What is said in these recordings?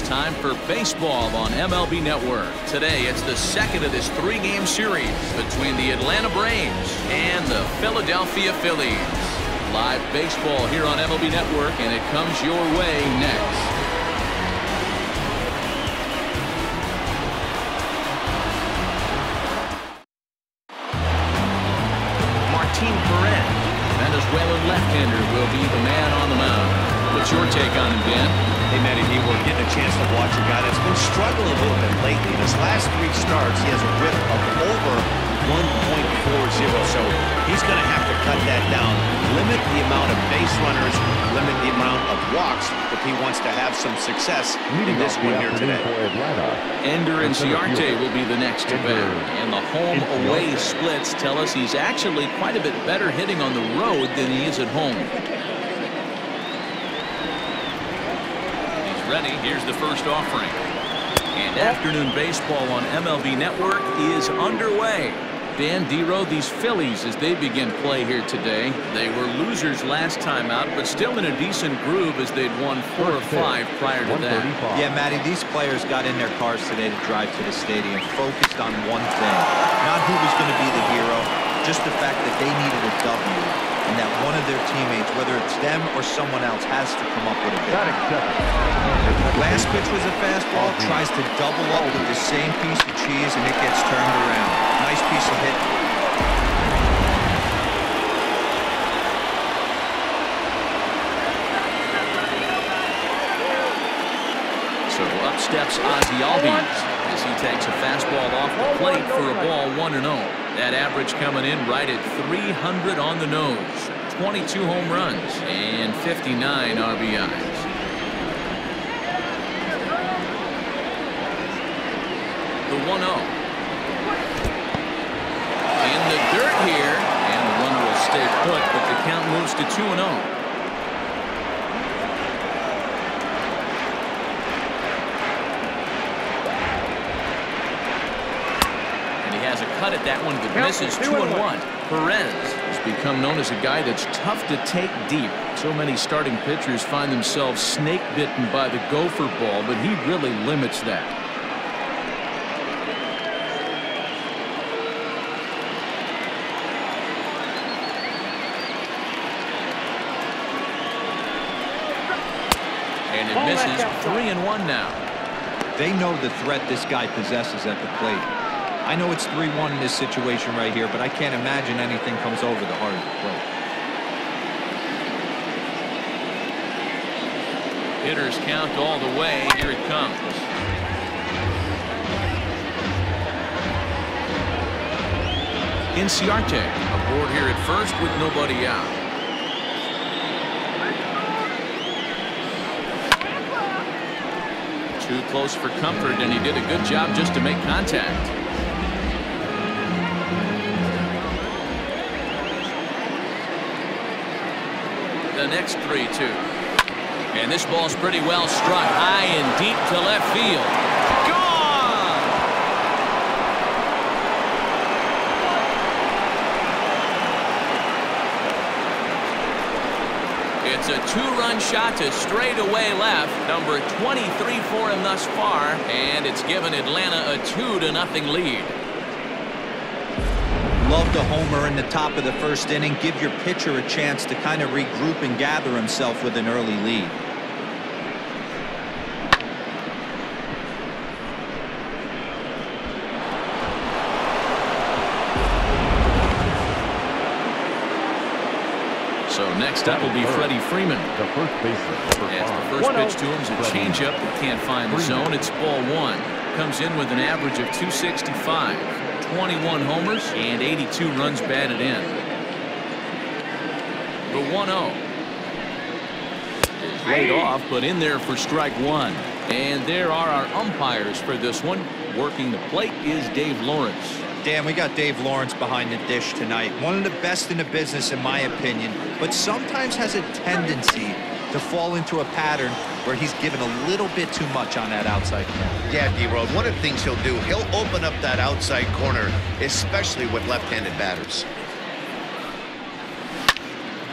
time for baseball on MLB Network. Today, it's the second of this three-game series between the Atlanta Braves and the Philadelphia Phillies. Live baseball here on MLB Network, and it comes your way next. Venezuelan left-hander will be the man on the mound. What's your take on him, Dan? Hey, Matty, we're getting a chance to watch a guy that's been struggling a little bit lately. In his last three starts, he has a whip of over 1.40, so he's going to have to cut that down, limit the amount of base runners, limit the amount of walks if he wants to have some success in this one here today. Ender and Ciarte will be the next to bat, and the home-away splits tell us he's actually quite a bit better hitting on the road than he is at home. He's ready. Here's the first offering. And afternoon baseball on MLB Network is underway. Dan Dero, these Phillies, as they begin play here today, they were losers last time out, but still in a decent groove as they'd won 4 of 5 prior to that. Yeah, Matty, these players got in their cars today to drive to the stadium, focused on one thing. Not who was going to be the hero, just the fact that they needed a W, and that one of their teammates, whether it's them or someone else, has to come up with a big. Last pitch was a fastball, tries to double up with the same piece of cheese, and it gets turned around. Nice piece of hit. So up steps Ozzie Albies as he takes a fastball off the plate for a ball 1-0. That average coming in right at 300 on the nose. 22 home runs and 59 RBIs. The 1-0. In the dirt here, and the runner will stay put, but the count moves to 2-0. And he has a cut at that one, but misses. 2-1. Perez has become known as a guy that's tough to take deep. So many starting pitchers find themselves snake bitten by the gopher ball, but he really limits that. And it misses. 3-1 now. They know the threat this guy possesses at the plate. I know it's 3-1 in this situation right here, but I can't imagine anything comes over the heart of the plate. Hitters count all the way. Here it comes. Ciarte aboard here at first with nobody out. Too close for comfort, and he did a good job just to make contact. The next 3-2. And this ball's pretty well struck high and deep to left field. Gone! It's a 2-run shot to straightaway left. Number 23 for him thus far, and it's given Atlanta a 2-0 lead. Love the homer in the top of the first inning. Give your pitcher a chance to kind of regroup and gather himself with an early lead. So next up will be Freddie Freeman. The first baseman. As the first pitch to him is a changeup that can't find the zone. It's ball 1. Comes in with an average of 265. 21 homers and 82 runs batted in. The 1-0 is laid off, but in there for strike 1. And there are our umpires for this one. Working the plate is Dave Lawrence. Dan, we got Dave Lawrence behind the dish tonight. One of the best in the business, in my opinion, but sometimes has a tendency to fall into a pattern where he's given a little bit too much on that outside corner. Yeah, D-Road, one of the things he'll do, he'll open up that outside corner, especially with left-handed batters.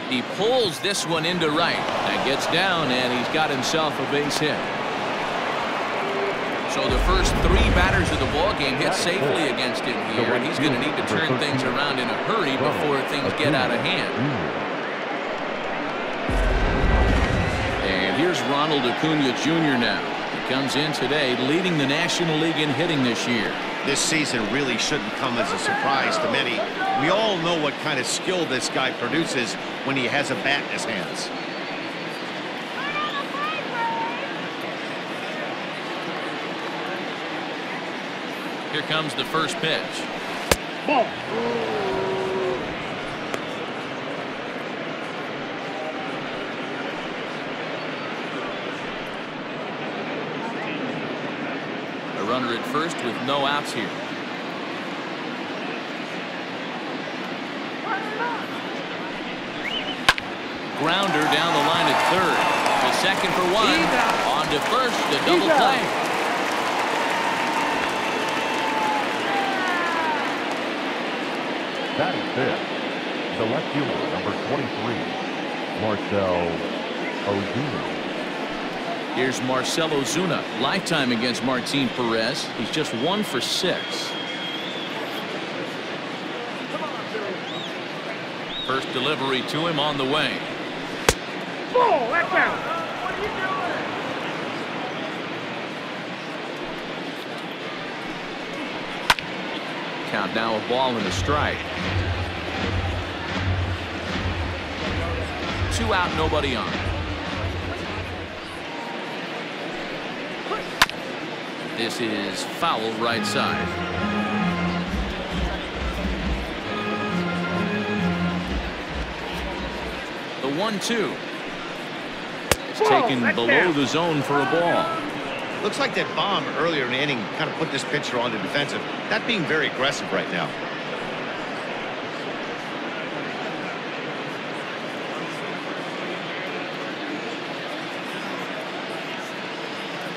He pulls this one into right and gets down, and he's got himself a base hit. So the first 3 batters of the ball game hit safely against him here, and he's going to need to turn things around in a hurry before things get out of hand. And here's Ronald Acuna Jr. now. He comes in today leading the National League in hitting this year. This season really shouldn't come as a surprise to many. We all know what kind of skill this guy produces when he has a bat in his hands. Here comes the first pitch. Ball. A runner at first with no outs here. Grounder down the line at third. To second for 1. On to first, the double play. Batting fifth, the left fielder, number 23, Marcell Ozuna. Here's Marcell Ozuna, lifetime against Martin Perez. He's just 1 for 6. First delivery to him on the way. Ball, that's out. What are you doing? Count now a ball and a strike. 2 out, nobody on. This is foul right side. The 1-2. It's taken below the zone for a ball. Looks like that bomb earlier in the inning kind of put this pitcher on the defensive. Not being very aggressive right now.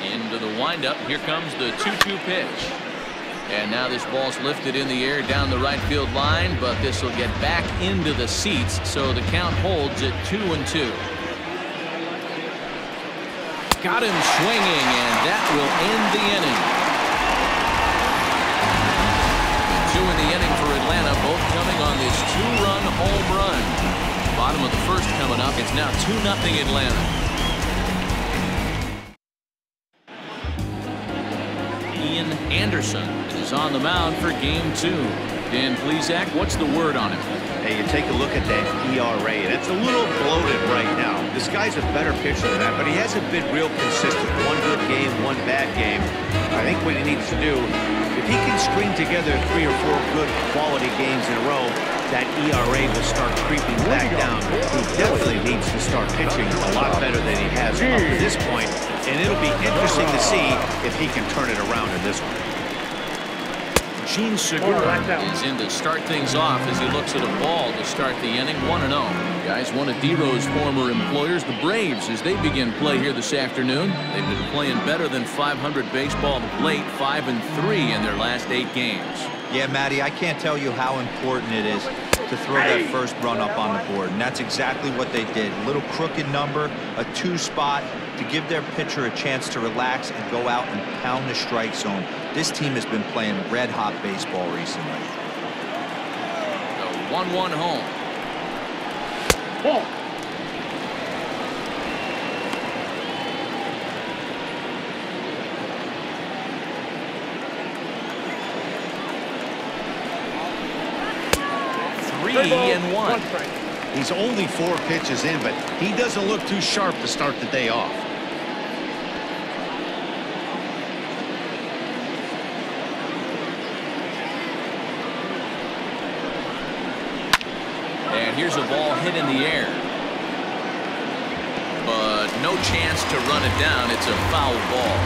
Into the windup. Here comes the 2-2 pitch. And now this ball's lifted in the air down the right field line, but this will get back into the seats, so the count holds at 2-2. Got him swinging, and that will end the inning. 2 in the inning for Atlanta, both coming on this 2-run home run. Bottom of the first coming up. It's now 2-0 Atlanta. Ian Anderson is on the mound for game 2. Dan Plesac, what's the word on him? Hey, you take a look at that ERA, and it's a little bloated right now. This guy's a better pitcher than that, but he hasn't been real consistent. 1 good game, 1 bad game. I think what he needs to do, if he can string together 3 or 4 good quality games in a row, that ERA will start creeping back down. He definitely needs to start pitching a lot better than he has up to this point, and it'll be interesting to see if he can turn it around in this one. Gene Segura is in to start things off as he looks at a ball to start the inning. 1-0. Guys, one of D-Row's former employers, the Braves, as they begin play here this afternoon. They've been playing better than .500 baseball of late, 5-3 in their last 8 games. Yeah, Matty, I can't tell you how important it is to throw that first run up on the board, and that's exactly what they did. A little crooked number, a 2 spot to give their pitcher a chance to relax and go out and pound the strike zone. This team has been playing red-hot baseball recently. The 1-1 home. Ball. Three and one. He's only 4 pitches in, but he doesn't look too sharp to start the day off. And here's a ball hit in the air. But no chance to run it down. It's a foul ball.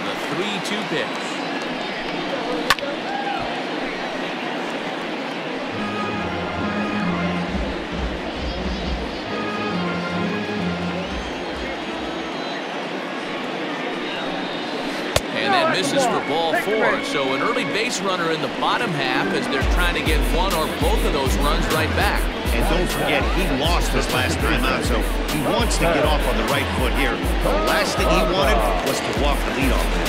The 3-2 pitch. And that misses for ball 4. So an early base runner in the bottom half as they're trying to get one or both of those runs right back. And don't forget, he lost his last time out, so he wants to get off on the right foot here. The last thing he wanted was to walk the leadoff man.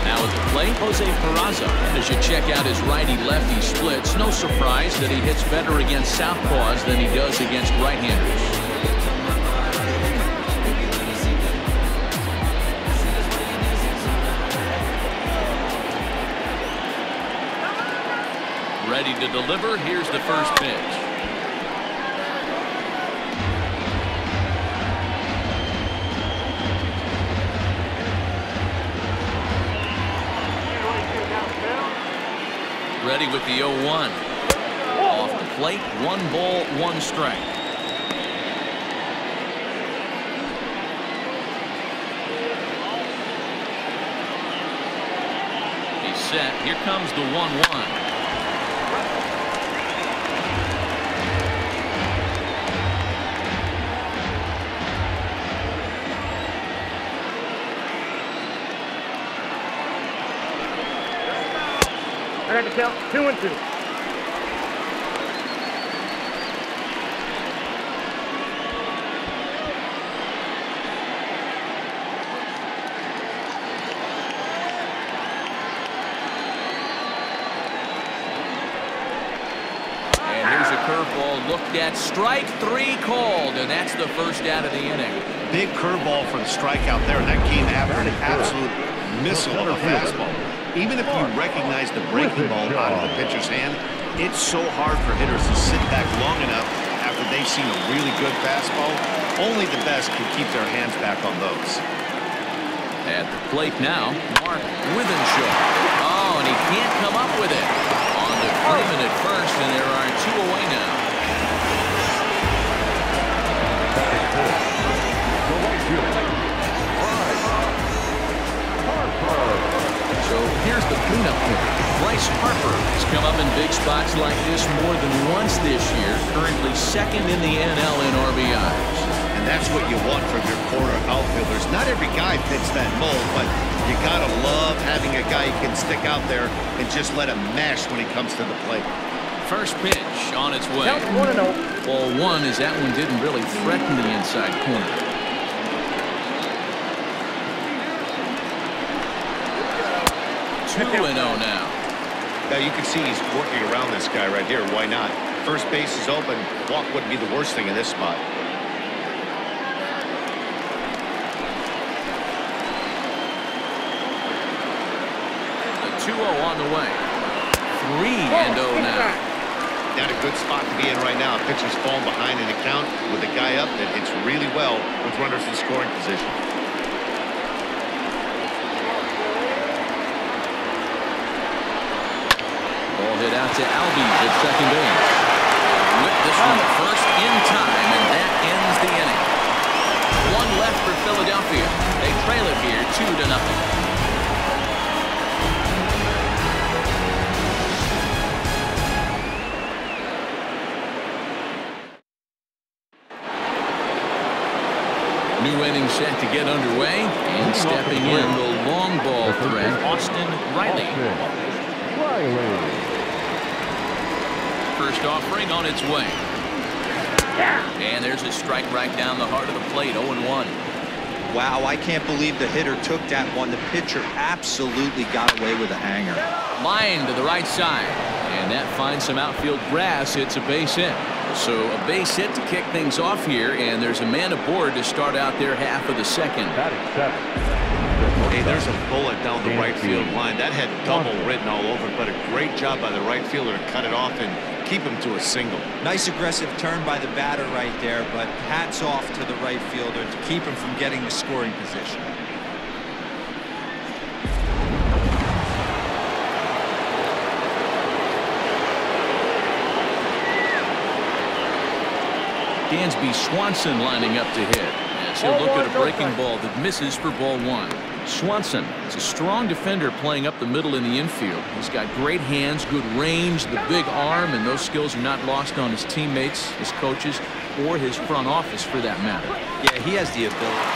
Now at the plate, Jose Peraza. As you check out his righty-lefty splits, no surprise that he hits better against southpaws than he does against right-handers. Ready to deliver. Here's the first pitch. Ready with the 0-1. Off the plate, 1 ball, 1 strike. He's set. Here comes the 1-1. I got to count 2 and 2. And here's a curveball looked at. Strike 3 called, and that's the first out of the inning. Big curveball for the strikeout there, and that came after an absolute missile of a fastball. Even if you recognize the breaking ball out of the pitcher's hand, it's so hard for hitters to sit back long enough after they've seen a really good fastball. Only the best can keep their hands back on those. At the plate now, Mark Withenshaw. Oh, and he can't come up with it. On to Freeman at first, and there are 2 away now. So here's the cleanup hitter. Bryce Harper has come up in big spots like this more than once this year. Currently 2nd in the NL in RBIs. And that's what you want from your corner outfielders. Not every guy fits that mold, but you gotta love having a guy who can stick out there and just let him mash when he comes to the plate. First pitch on its way. Count 1-0. Ball 1 as that one didn't really threaten the inside corner. 2-0 now. Now you can see he's working around this guy right here. Why not? First base is open. Walk wouldn't be the worst thing in this spot. The 2-0 on the way. 3-0 now. Not a good spot to be in right now. Pitcher's falling behind in the count with a guy up that hits really well with runners in scoring position. Ball hit out to Albies at second base. Whip this one first in time, and that ends the inning. 1 left for Philadelphia. They trail it here 2-0. New inning set to get underway, and stepping in the long ball threat, Austin Riley. First offering on its way. And there's a strike right down the heart of the plate, 0-1. Wow, I can't believe the hitter took that one. The pitcher absolutely got away with a hanger. Line to the right side, and that finds some outfield grass. It's a base hit. So a base hit to kick things off here, and there's a man aboard to start out their half of the second. Hey, there's a bullet down the right field line. That had double written all over it, but a great job by the right fielder to cut it off and keep him to a single. Nice aggressive turn by the batter right there, but hats off to the right fielder to keep him from getting the scoring position. Dansby Swanson lining up to hit, as he'll look at a breaking ball that misses for ball 1. Swanson is a strong defender playing up the middle in the infield. He's got great hands, good range, the big arm, and those skills are not lost on his teammates, his coaches, or his front office for that matter. Yeah, he has the ability.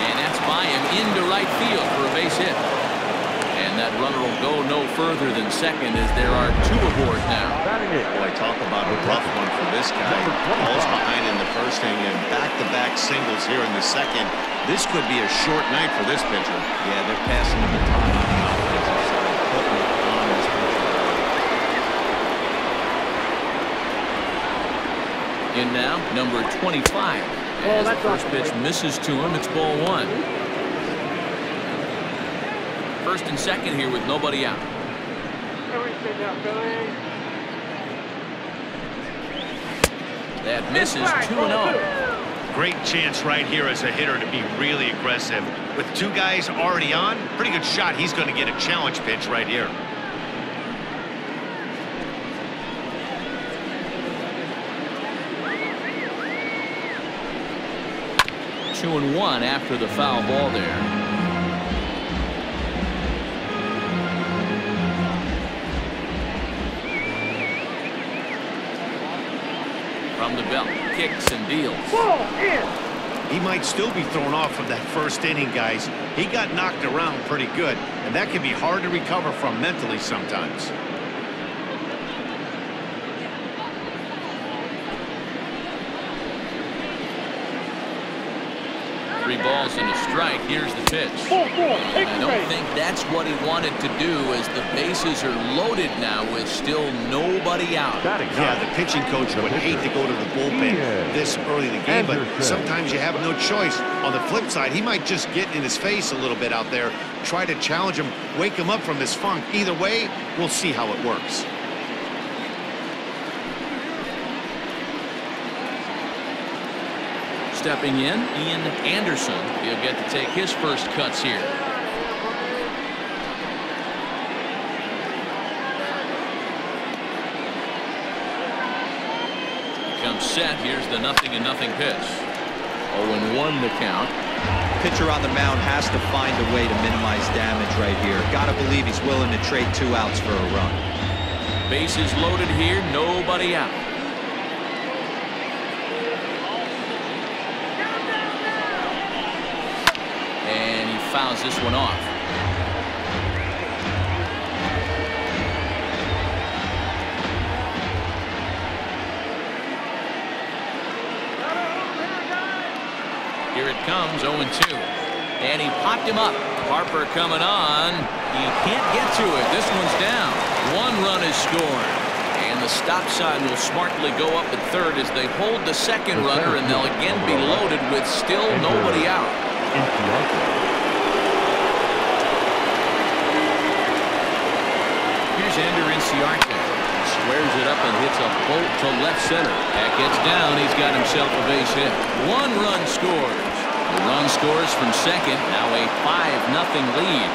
And that's by him into right field for a base hit. And And that runner will go no further than second as there are 2 aboard now. Boy, talk about a rough one for this guy. Falls behind in the first inning and back-to-back singles here in the second. This could be a short night for this pitcher. Yeah, they're passing him the baton on the offensive side, putting it on this pitcher. In now, number 25. As the first pitch misses to him, it's ball 1. First and second here with nobody out. That misses 2-0. Great chance right here as a hitter to be really aggressive. With 2 guys already on, pretty good shot. He's going to get a challenge pitch right here. Two and 1 after the foul ball there. From the belt, kicks and deals. He might still be thrown off from that first inning, guys. He got knocked around pretty good, and that can be hard to recover from mentally sometimes. 3 balls and a strike. Here's the pitch. I don't think that's what he wanted to do, as the bases are loaded now with still nobody out. Yeah, the pitching coach would hate to go to the bullpen this early in the game, but sometimes you have no choice. On the flip side, he might just get in his face a little bit out there, try to challenge him, wake him up from his funk. Either way, we'll see how it works. Stepping in, Ian Anderson. He'll get to take his first cuts here. Comes set. Here's the 0-0 pitch. 0-1 the count. Pitcher on the mound has to find a way to minimize damage right here. Gotta believe he's willing to trade 2 outs for a run. Bases loaded here, nobody out. Fouls this one off. Here it comes, 0-2. And he popped him up. Harper coming on. He can't get to it. This one's down. 1 run is scored. And the stop sign will smartly go up at third as they hold the second runner, and they'll again be loaded with still nobody out. Ender Inciarte squares it up and hits a bolt to left center. That gets down. He's got himself a base hit. 1 run scores. The run scores from second. Now a 5-0 lead.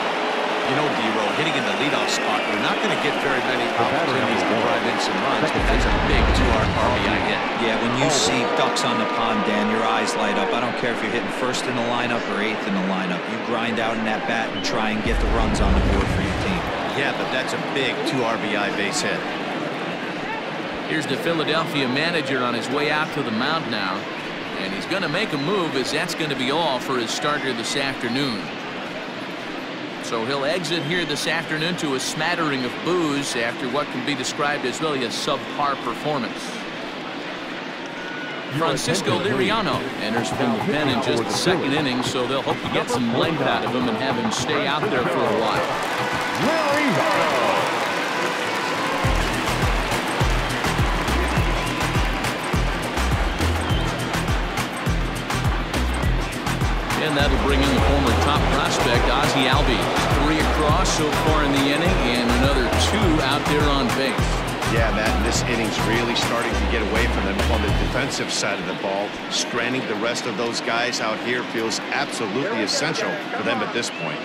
You know, D-Row, hitting in the leadoff spot, you're not going to get very many opportunities to drive in some runs, but that's a big 2 RBI hit. Yeah, when you see ducks on the pond, Dan, your eyes light up. I don't care if you're hitting first in the lineup or 8th in the lineup. You grind out in that bat and try and get the runs on the board for your team. Yeah, but that's a big 2 RBI base hit. Here's the Philadelphia manager on his way out to the mound now. And he's going to make a move, as that's going to be all for his starter this afternoon. So he'll exit here this afternoon to a smattering of boos after what can be described as really a subpar performance. Francisco Liriano enters from the pen in just the second inning, so they'll hope to get some length out of him and have him stay out there for a while. And that'll bring in the former top prospect, Ozzie Albies. 3 across so far in the inning, and another 2 out there on base. Yeah, Matt, and this inning's really starting to get away from them on the defensive side of the ball. Stranding the rest of those guys out here feels absolutely essential for them at this point.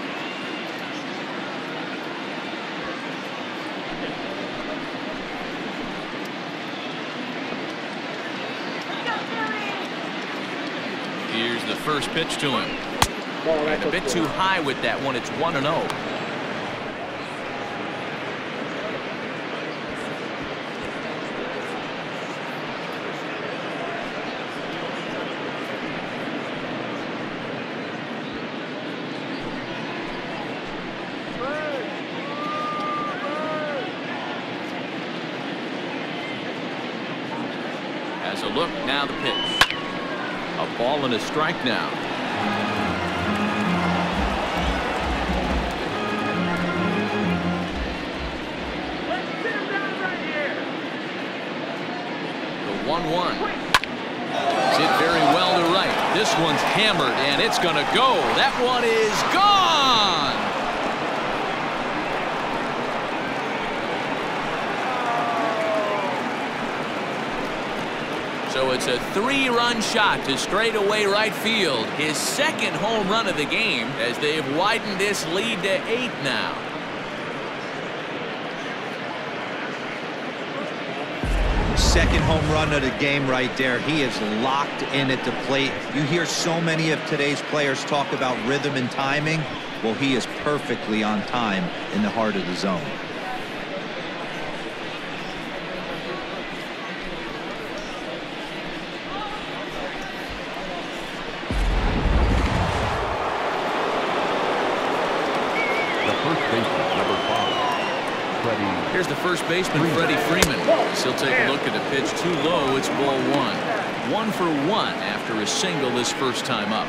Here's the first pitch to him. And a bit too high with that one. It's 1-0. Has a look. Now the pitch. A ball and a strike now. The 1-1. Hit very well to right. This one's hammered, and it's going to go. That one is gone. So it's a 3-run shot to straightaway right field. His second home run of the game as they've widened this lead to 8 now. Second home run of the game right there. He is locked in at the plate. You hear so many of today's players talk about rhythm and timing. Well, he is perfectly on time in the heart of the zone. Here's the first baseman, Freddie Freeman. He'll take a look at the pitch too low. It's ball 1. 1 for 1 after a single this first time up.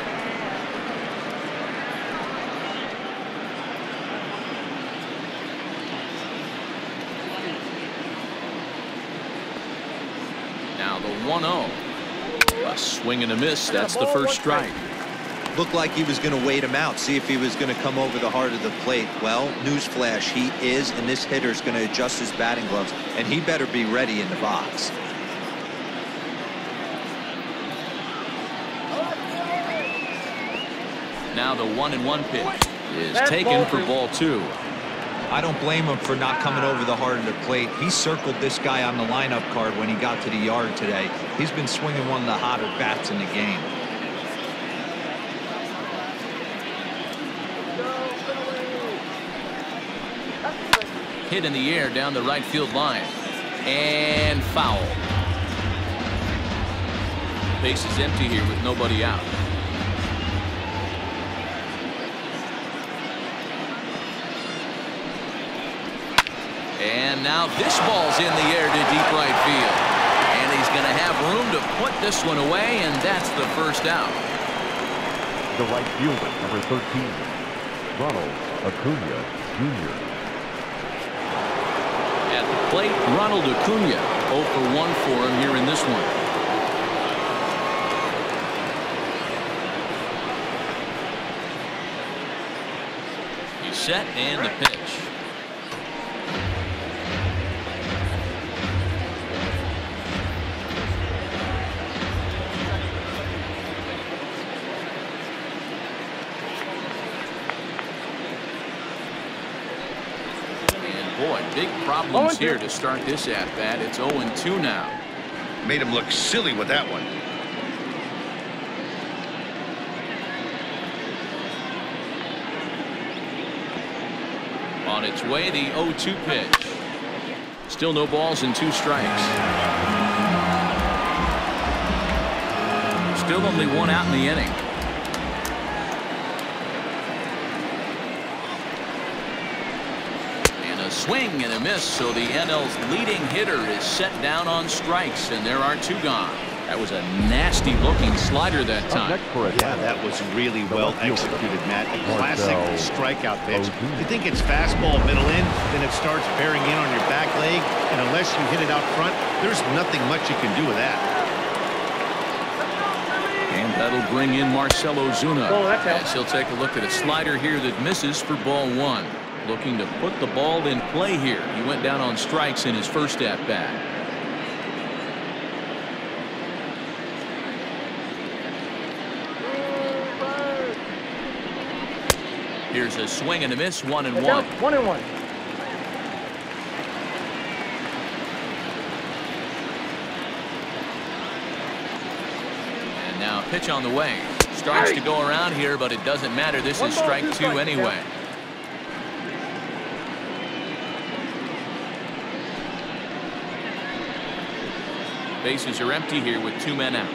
Now the 1-0. A swing and a miss. That's the first strike. Looked like he was going to wait him out, see if he was going to come over the heart of the plate. Well, newsflash, he is, and this hitter's going to adjust his batting gloves, and he better be ready in the box. Now the 1-1 pitch is taken for ball 2. I don't blame him for not coming over the heart of the plate. He circled this guy on the lineup card when he got to the yard today. He's been swinging one of the hotter bats in the game. Hit in the air down the right field line. And foul. Base is empty here with nobody out. And now this ball's in the air to deep right field. And he's going to have room to put this one away, and that's the first out. The right fielder, number 13, Ronald Acuna Jr. At the plate, Ronald Acuna. 0 for 1 for him here in this one. He's set, and the pitch. Boy, big problems here to start this at-bat. It's 0-2 now. Made him look silly with that one. On its way, the 0-2 pitch. Still no balls and 2 strikes. Still only 1 out in the inning. Swing and a miss, so the NL's leading hitter is set down on strikes, and there are 2 gone. That was a nasty looking slider that time. Yeah, that was really well executed, Matt. A classic strikeout pitch. If you think it's fastball middle in, then it starts bearing in on your back leg, and unless you hit it out front, there's nothing much you can do with that. And that'll bring in Marcell Ozuna, as he'll take a look at a slider here that misses for ball 1. Looking to put the ball in play here. He went down on strikes in his first at-bat. Here's a swing and a miss, 1-1. 1-1. And now pitch on the way. Starts to go around here, but it doesn't matter. This is strike 2 anyway. Bases are empty here with 2 men out.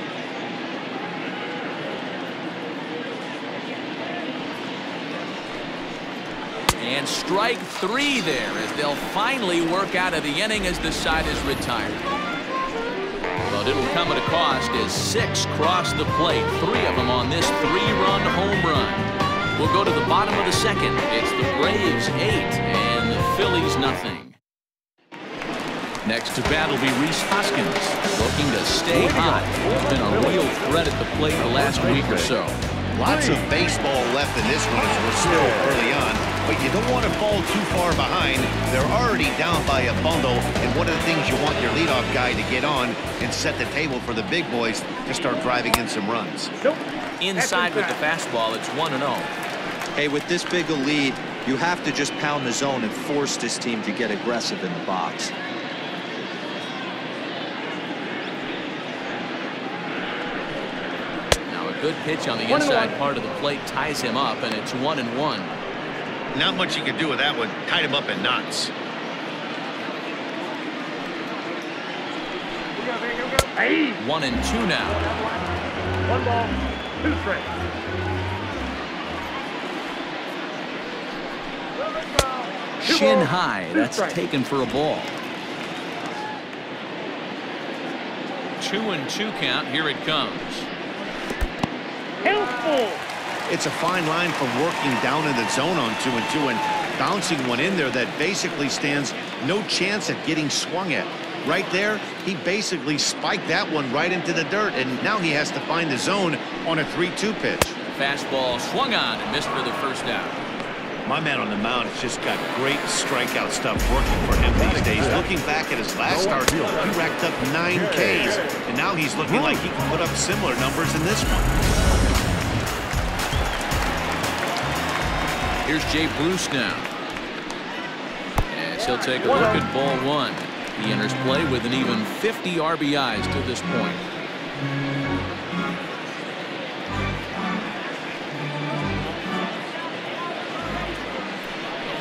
And strike 3 there as they'll finally work out of the inning as the side is retired. Well, it'll come at a cost as 6 cross the plate, 3 of them on this 3-run home run. We'll go to the bottom of the second. It's the Braves 8 and the Phillies nothing. Next to bat will be Rhys Hoskins, looking to stay hot. He's been a real threat at the plate the last week or so. Lots of baseball left in this one as we're still early on, but you don't want to fall too far behind. They're already down by a bundle, and one of the things you want your leadoff guy to get on and set the table for the big boys to start driving in some runs. Inside with the fastball, it's 1-0. Hey, with this big a lead, you have to just pound the zone and force this team to get aggressive in the box. Good pitch on the inside part of the plate ties him up, and it's 1-1. Not much you can do with that one. Tied him up in knots. Hey. 1-2 now. 1 ball, 2 strikes. Shin high. That's taken for a ball. 2-2 count. Here it comes. It's a fine line from working down in the zone on 2-2 and bouncing one in there that basically stands no chance at getting swung at. Right there, he basically spiked that one right into the dirt, and now he has to find the zone on a 3-2 pitch. Fastball swung on and missed for the first out. My man on the mound has just got great strikeout stuff working for him these days. Looking back at his last start, he racked up 9 Ks, and now he's looking like he can put up similar numbers in this one. Here's Jay Bruce now. As he'll take a look at ball 1. He enters play with an even 50 RBIs to this point.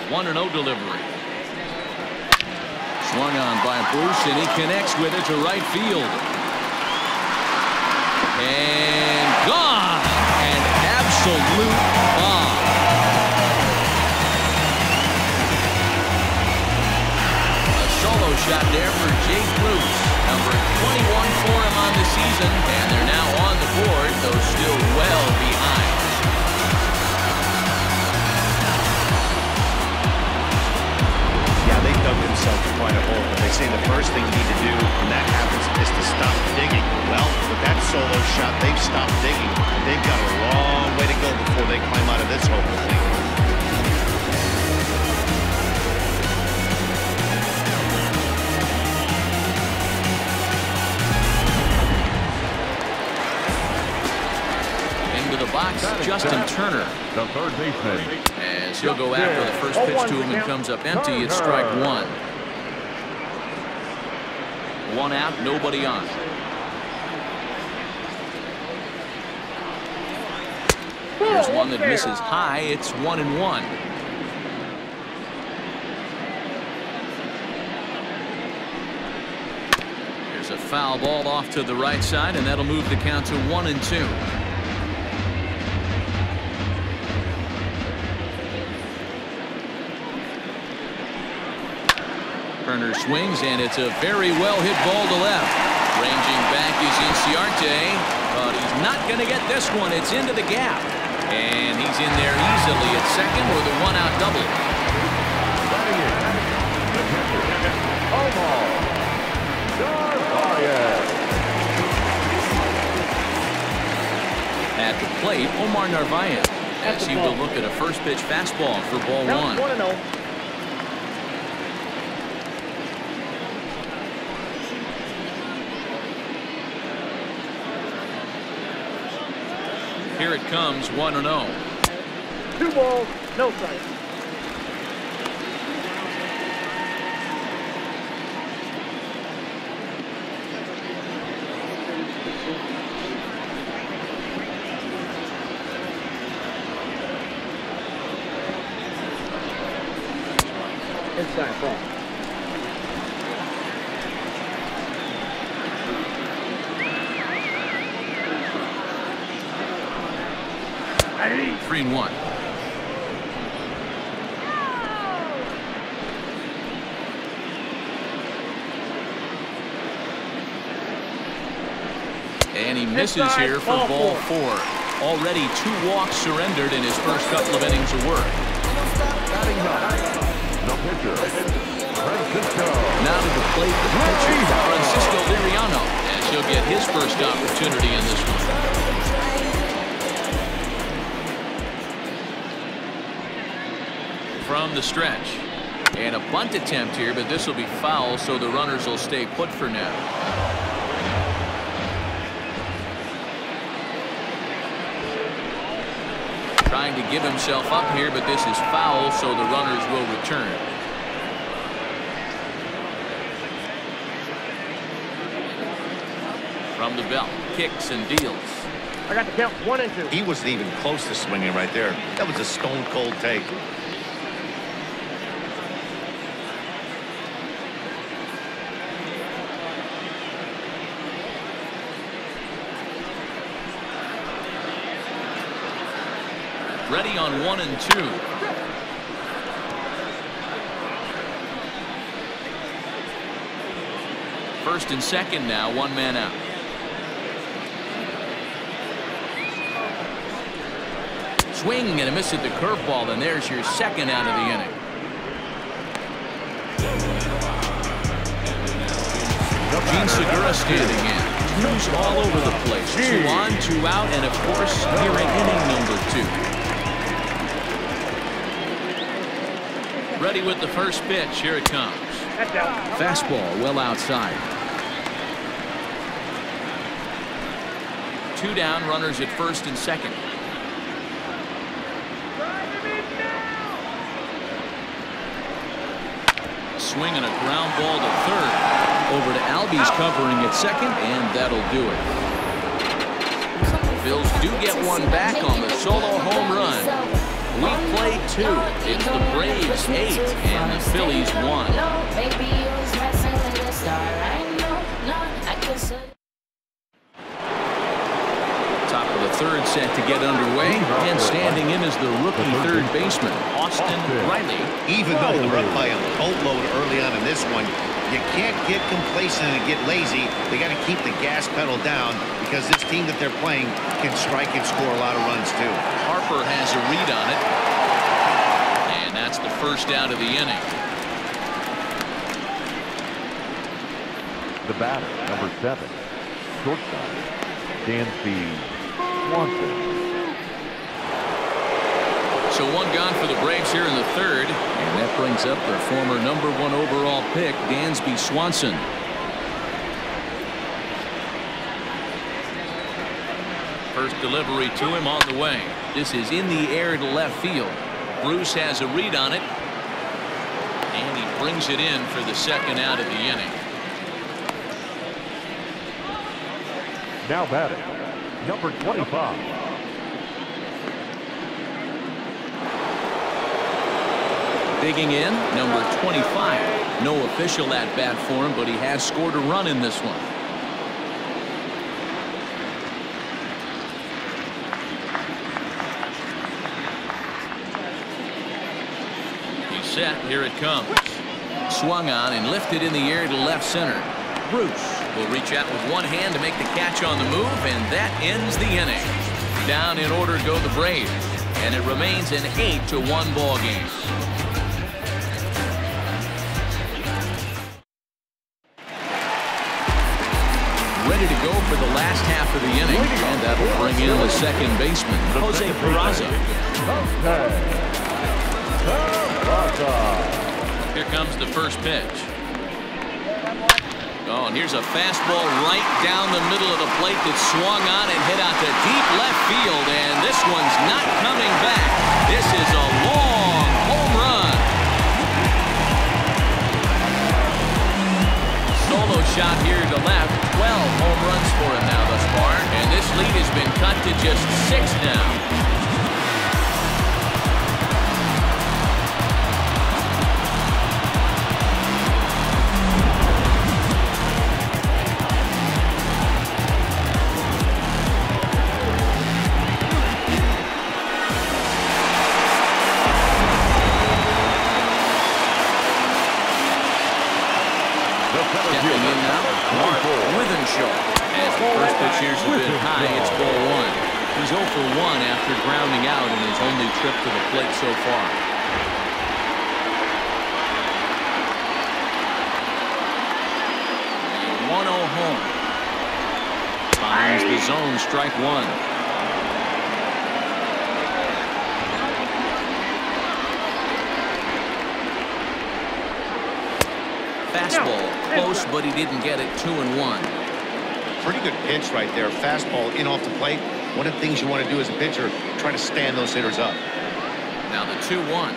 1-0 delivery. Swung on by Bruce, and he connects with it to right field. And gone! An absolute bomb. Solo shot there for Jay Bruce, number 21 for him on the season, and they're now on the board, though still well behind. Yeah, they dug themselves quite a hole, but they say the first thing you need to do when that happens is to stop digging. Well, with that solo shot, they've stopped digging. They've got a long way to go before they climb out of this hole completely. Box, Justin Turner. The third baseman. As he'll go after the first pitch to him and comes up empty. It's strike 1. 1 out, nobody on. Here's one that misses high. It's 1-1. There's a foul ball off to the right side, and that'll move the count to 1-2. Turner swings, and it's a very well-hit ball to left. Ranging back is Inciarte, but he's not going to get this one. It's into the gap, and he's in there easily at second with a 1-out double. Omar Narvaez. At the plate, Omar Narvaez, as he will look at a first pitch fastball for ball 1. 1-0. Here it comes, 1-0. 2 balls, no strikes. Inside ball. Hey. 3-1. And he misses here for ball 4. Already 2 walks surrendered in his first couple of innings of work. The pitcher, Francisco. Now to the plate, the pitcher, Francisco Liriano, as he'll get his first opportunity in this one. From the stretch. And a bunt attempt here, but this will be foul, so the runners will stay put for now. Trying to give himself up here, but this is foul, so the runners will return. From the belt, kicks and deals. I got the count 1 and 2. He wasn't even close to swinging right there. That was a stone-cold take. Ready on 1 and 2. First and second now, 1 man out. Swing and a miss at the curveball, and there's your second out of the inning. Gene Segura standing in. News all over the place. 2 on, 2 out, and of course, here in inning number 2. Ready with the first pitch. Here it comes. Fastball well outside. 2 down, runners at first and second. Swing and a ground ball to third. Over to Albies covering at second, and that'll do it. Phils do get one back on the solo home run. We played 2. It's the Braves 8 and the Phillies 1. Top of the third set to get underway, and standing in is the rookie third baseman, Austin Riley. Even though they're up by a boatload early on in this one, you can't get complacent and get lazy. They got to keep the gas pedal down because this team that they're playing can strike and score a lot of runs too. Harper has a read on it. And that's the first out of the inning. The batter, number 7, shortstop, Dansby Swanson. So 1 gone for the Braves here in the third. And that brings up their former number 1 overall pick, Dansby Swanson. First delivery to him on the way. This is in the air to left field. Bruce has a read on it. And he brings it in for the second out of the inning. Now batting, number 25. Digging in, number 25. No official at bat for him, but he has scored a run in this one. He's set. Here it comes. Swung on and lifted in the air to left center. Bruce will reach out with one hand to make the catch on the move, and that ends the inning. Down in order go the Braves, and it remains an 8-1 ball game. Ready to go for the last half of the inning, and that'll bring in the second baseman, Jose Peraza. Here comes the first pitch. Oh, and here's a fastball right down the middle of the plate that swung on and hit out to deep left field, and this one's not coming back. This is a long home run. Solo shot here to left. 12 home runs for him now thus far, and this lead has been cut to just 6 now. Stepping in now, Mark Withenshaw. As the first pitch here's a bit high. It's ball one. He's 0 for 1 after grounding out in his only trip to the plate so far. 1-0 home. Finds the zone, strike one. Fastball, close, but he didn't get it. 2-1. Pretty good pitch right there. Fastball in off the plate. One of the things you want to do as a pitcher, try to stand those hitters up. Now the 2-1.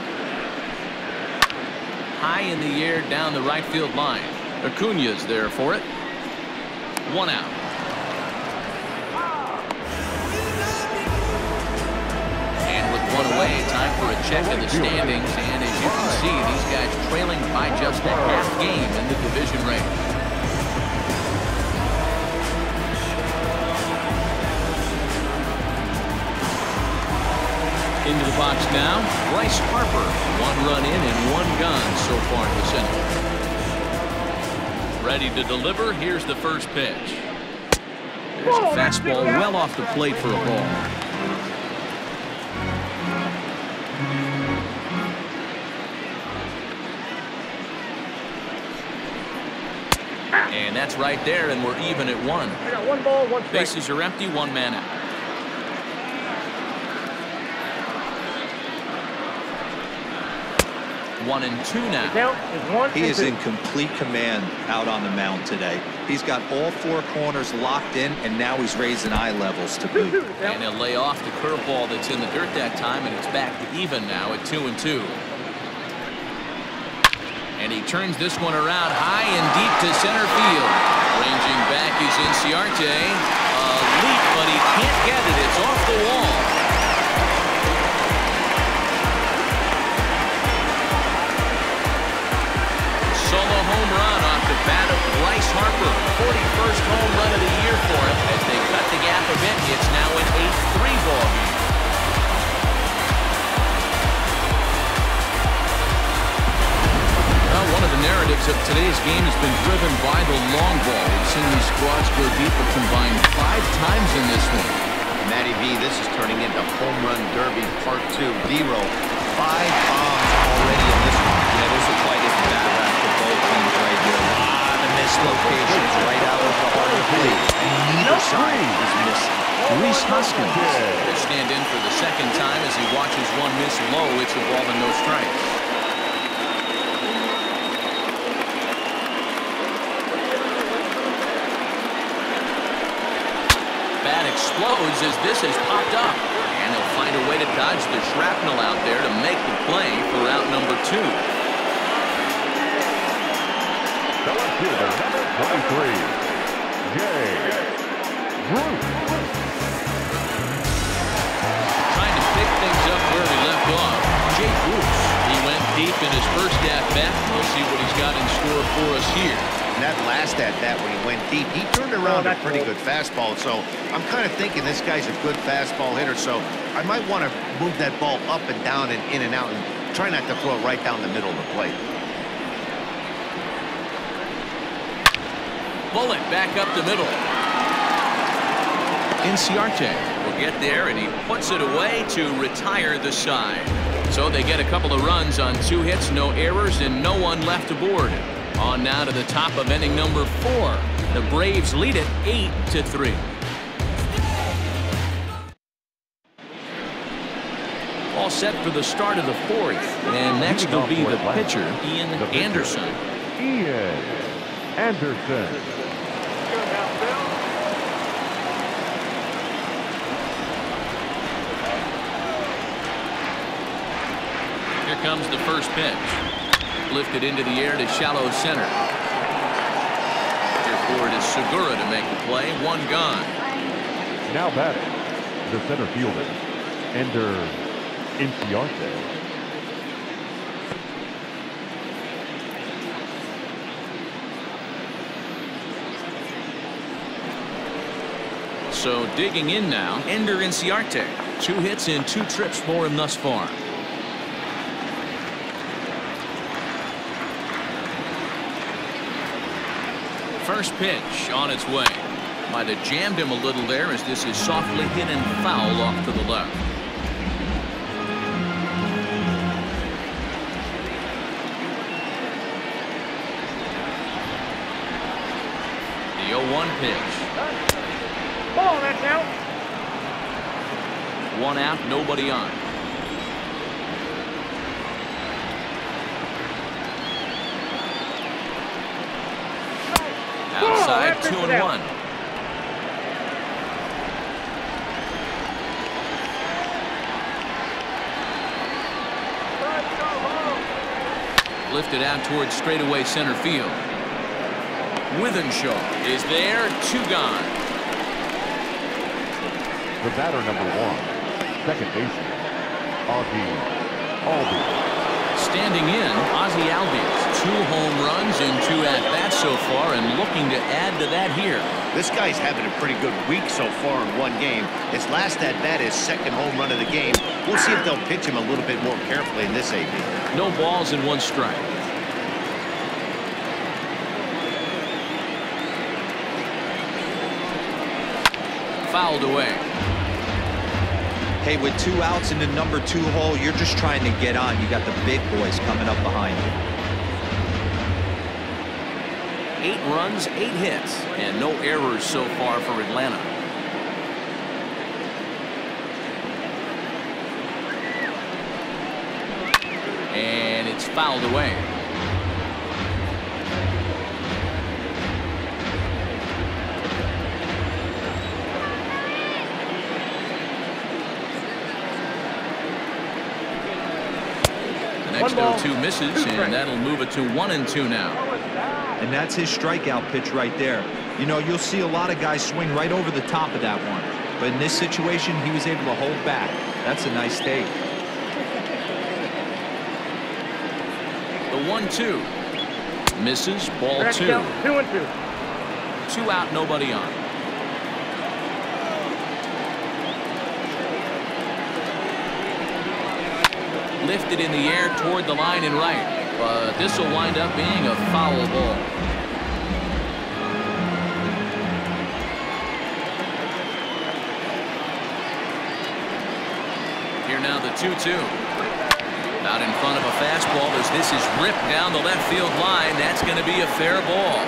High in the air down the right field line. Acuna's there for it. 1 out. And with 1 away, time for a check of the standings. And as you can see, these guys trailing by just a half game in the division race. Into the box now, Bryce Harper. 1 run in and 1 gone so far in the center. Ready to deliver. Here's the first pitch. There's a fastball well off the plate for a ball. And that's right there, and we're even at 1. I got 1 ball, 1 strike. Bases are empty, 1 man out. One and two now. Count is 1 He and is 2. in complete command out on the mound today. He's got all 4 corners locked in, and now he's raising eye levels to boot. And he'll lay off the curveball that's in the dirt that time, and it's back to even now at 2-2. And he turns this one around high and deep to center field. Ranging back is Inciarte. A leap, but he can't get it. It's off the wall. Solo home run off the bat of Bryce Harper. 41st home run of the year for him. As they cut the gap a bit, it's now an 8-3 ball game. Well, one of the narratives of today's game has been driven by the long ball. We've seen these squads go deep a combined 5 times in this one. Matty V, this is turning into home run derby part 2. D-Row, 5 bombs already in this one. Yeah, this will quite hit the bat rack for both teams right here. A lot of mislocations right out of the heart of the plate. And neither side is missing. Reese Hoskins will stand in for the second time as he watches one miss low. It's a ball and no strikes. Bat explodes as this has popped up. And he'll find a way to dodge the shrapnel out there to make the play for out number 2. The left fielder, number 23, Jay Bruce. Trying to pick things up where we left off. Jay Bruce. He went deep in his first at-bat. We'll see what he's got in store for us here. And that last at-bat when he went deep, he turned around a pretty good fastball. So I'm kind of thinking this guy's a good fastball hitter. So I might want to move that ball up and down and in and out and try not to throw it right down the middle of the plate. Bullet back up the middle. Inciarte will get there, and he puts it away to retire the side. So they get a couple of runs on 2 hits, no errors, and no one left aboard. On now to the top of inning number 4. The Braves lead it 8-3. All set for the start of the 4th. And next will be the pitcher, Ian Anderson. Ian Anderson. Here comes the first pitch. Lifted into the air to shallow center. Here for it is Segura to make the play. 1 gone. Now batting, the center fielder, Ender Inciarte. So digging in now, Ender Inciarte. 2 hits in 2 trips for him thus far. First pitch on its way. Might have jammed him a little there as this is softly hit and foul off to the left. The 0-1 pitch. Ball, that's out. 1 out, nobody on. Outside, 2-1. Lifted out towards straightaway center field. Withenshaw is there, 2 gone. The batter number 1, second baseman, Albies. Standing in, Ozzie Albies. 2 home runs and 2 at-bats so far, and looking to add to that here. This guy's having a pretty good week so far in 1 game. His last at-bat is 2nd home run of the game. We'll see if they'll pitch him a little bit more carefully in this AB. No balls and 1 strike. Fouled away. Hey, with 2 outs in the number 2 hole, you're just trying to get on. You got the big boys coming up behind you. 8 runs, 8 hits, and no errors so far for Atlanta. And it's fouled away. Next 0-2 misses, and that'll move it to 1-2 now. And that's his strikeout pitch right there. You know, you'll see a lot of guys swing right over the top of that one. But in this situation, he was able to hold back. That's a nice take. The 1-2. Misses, ball 2. 2-2. 2 out, nobody on. Lifted in the air toward the line and right, but this will wind up being a foul ball. Here now the 2-2. Out in front of a fastball as this is ripped down the left field line. That's going to be a fair ball.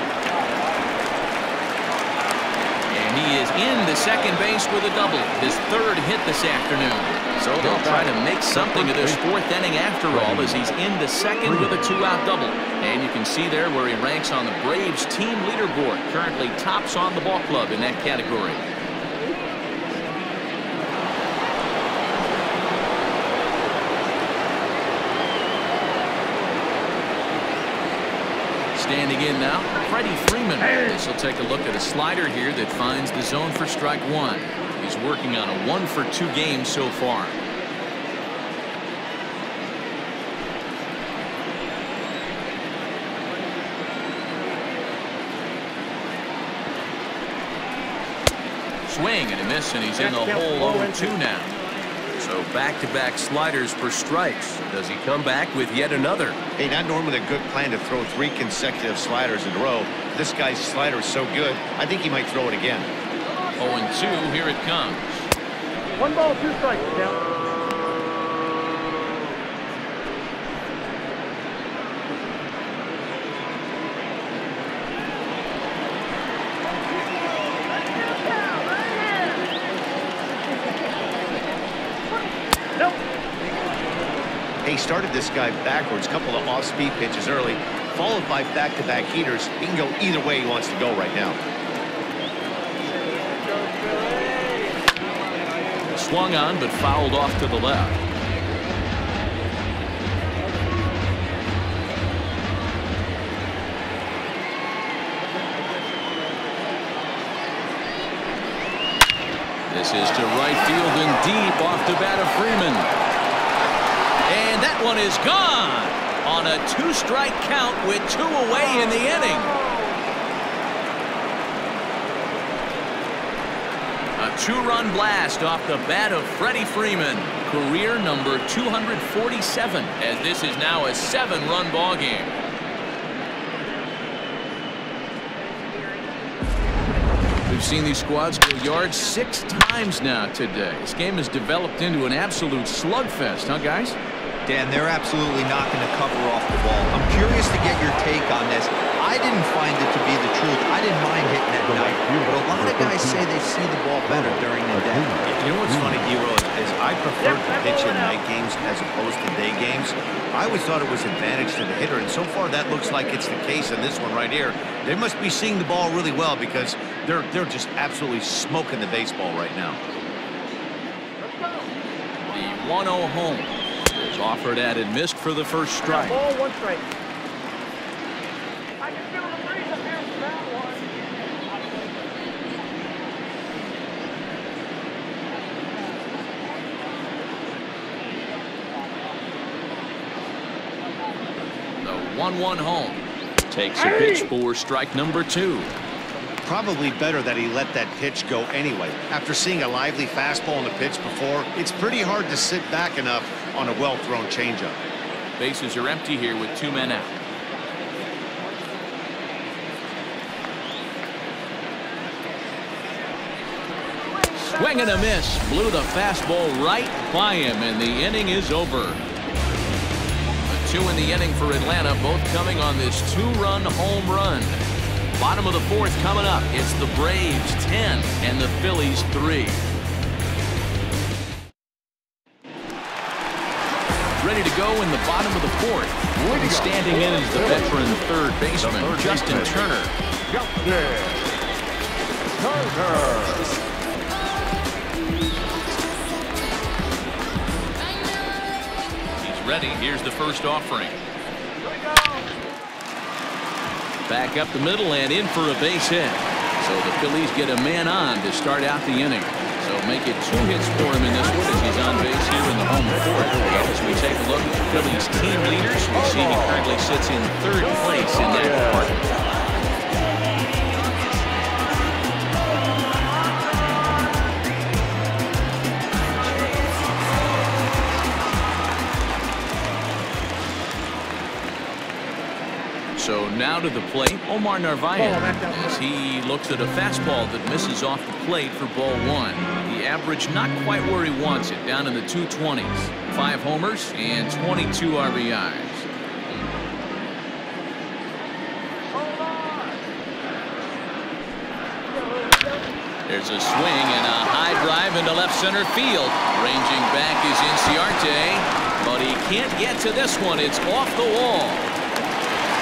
And he is in the second base with a double. His 3rd hit this afternoon. So they'll try to make something of this 4th inning after all, as he's into second with a 2-out double. And you can see there where he ranks on the Braves team leaderboard. Currently tops on the ball club in that category. Standing in now, Freddie Freeman. This will take a look at a slider here that finds the zone for strike 1. He's working on a 1-for-2 game so far. Swing and a miss, and he's in the hole 0-2 now. So back-to-back sliders for strikes. Does he come back with yet another? Hey, not normally a good plan to throw 3 consecutive sliders in a row. This guy's slider is so good, I think he might throw it again. 0-2, here it comes. 1 ball, 2 strikes, down. He started this guy backwards, couple of off-speed pitches early, followed by back-to-back heaters. He can go either way he wants to go right now. Swung on, but fouled off to the left. This is to right field and deep off the bat of Freeman. And that one is gone on a 2-strike count with 2 away in the inning. A 2-run blast off the bat of Freddie Freeman. Career number 247, as this is now a 7-run ball game. We've We've seen these squads go yards 6 times now today. This game has developed into an absolute slugfest, huh, guys? Dan, they're absolutely not going to cover off the ball. I'm curious to get your take on this. I didn't find it to be the truth. I didn't mind hitting at night, but a lot of guys say they see the ball better during the day. You know what's funny, Hero, is I prefer to pitch in night games as opposed to day games. I always thought it was advantage to the hitter, and so far that looks like it's the case in this one right here. They must be seeing the ball really well because they're just absolutely smoking the baseball right now. The 1-0 home is offered at and missed for the first strike. Ball, 1 strike. I can feel the breeze up here for that one. The 1-1 home takes a pitch for strike number 2. Probably better that he let that pitch go anyway. After seeing a lively fastball on the pitch before, it's pretty hard to sit back enough on a well-thrown changeup. Bases are empty here with 2 men out. Swing and a miss. Blew the fastball right by him, and the inning is over. A 2 in the inning for Atlanta, both coming on this 2-run home run. Bottom of the 4th coming up. It's the Braves 10 and the Phillies 3. Ready to go in the bottom of the 4th. And standing in is the veteran third baseman, Justin Turner. He's ready. Here's the first offering. Back up the middle and in for a base hit. So the Phillies get a man on to start out the inning. So make it 2 hits for him in this one as he's on base here in the home 4th. And as we take a look at the Phillies team leaders, we see he currently sits in 3rd place in that department. So now to the plate, Omar Narvaez, as he looks at a fastball that misses off the plate for ball 1. The average not quite where he wants it, down in the 220s. 5 homers and 22 RBIs. There's a swing and a high drive into left center field. Ranging back is Inciarte, but he can't get to this one. It's off the wall.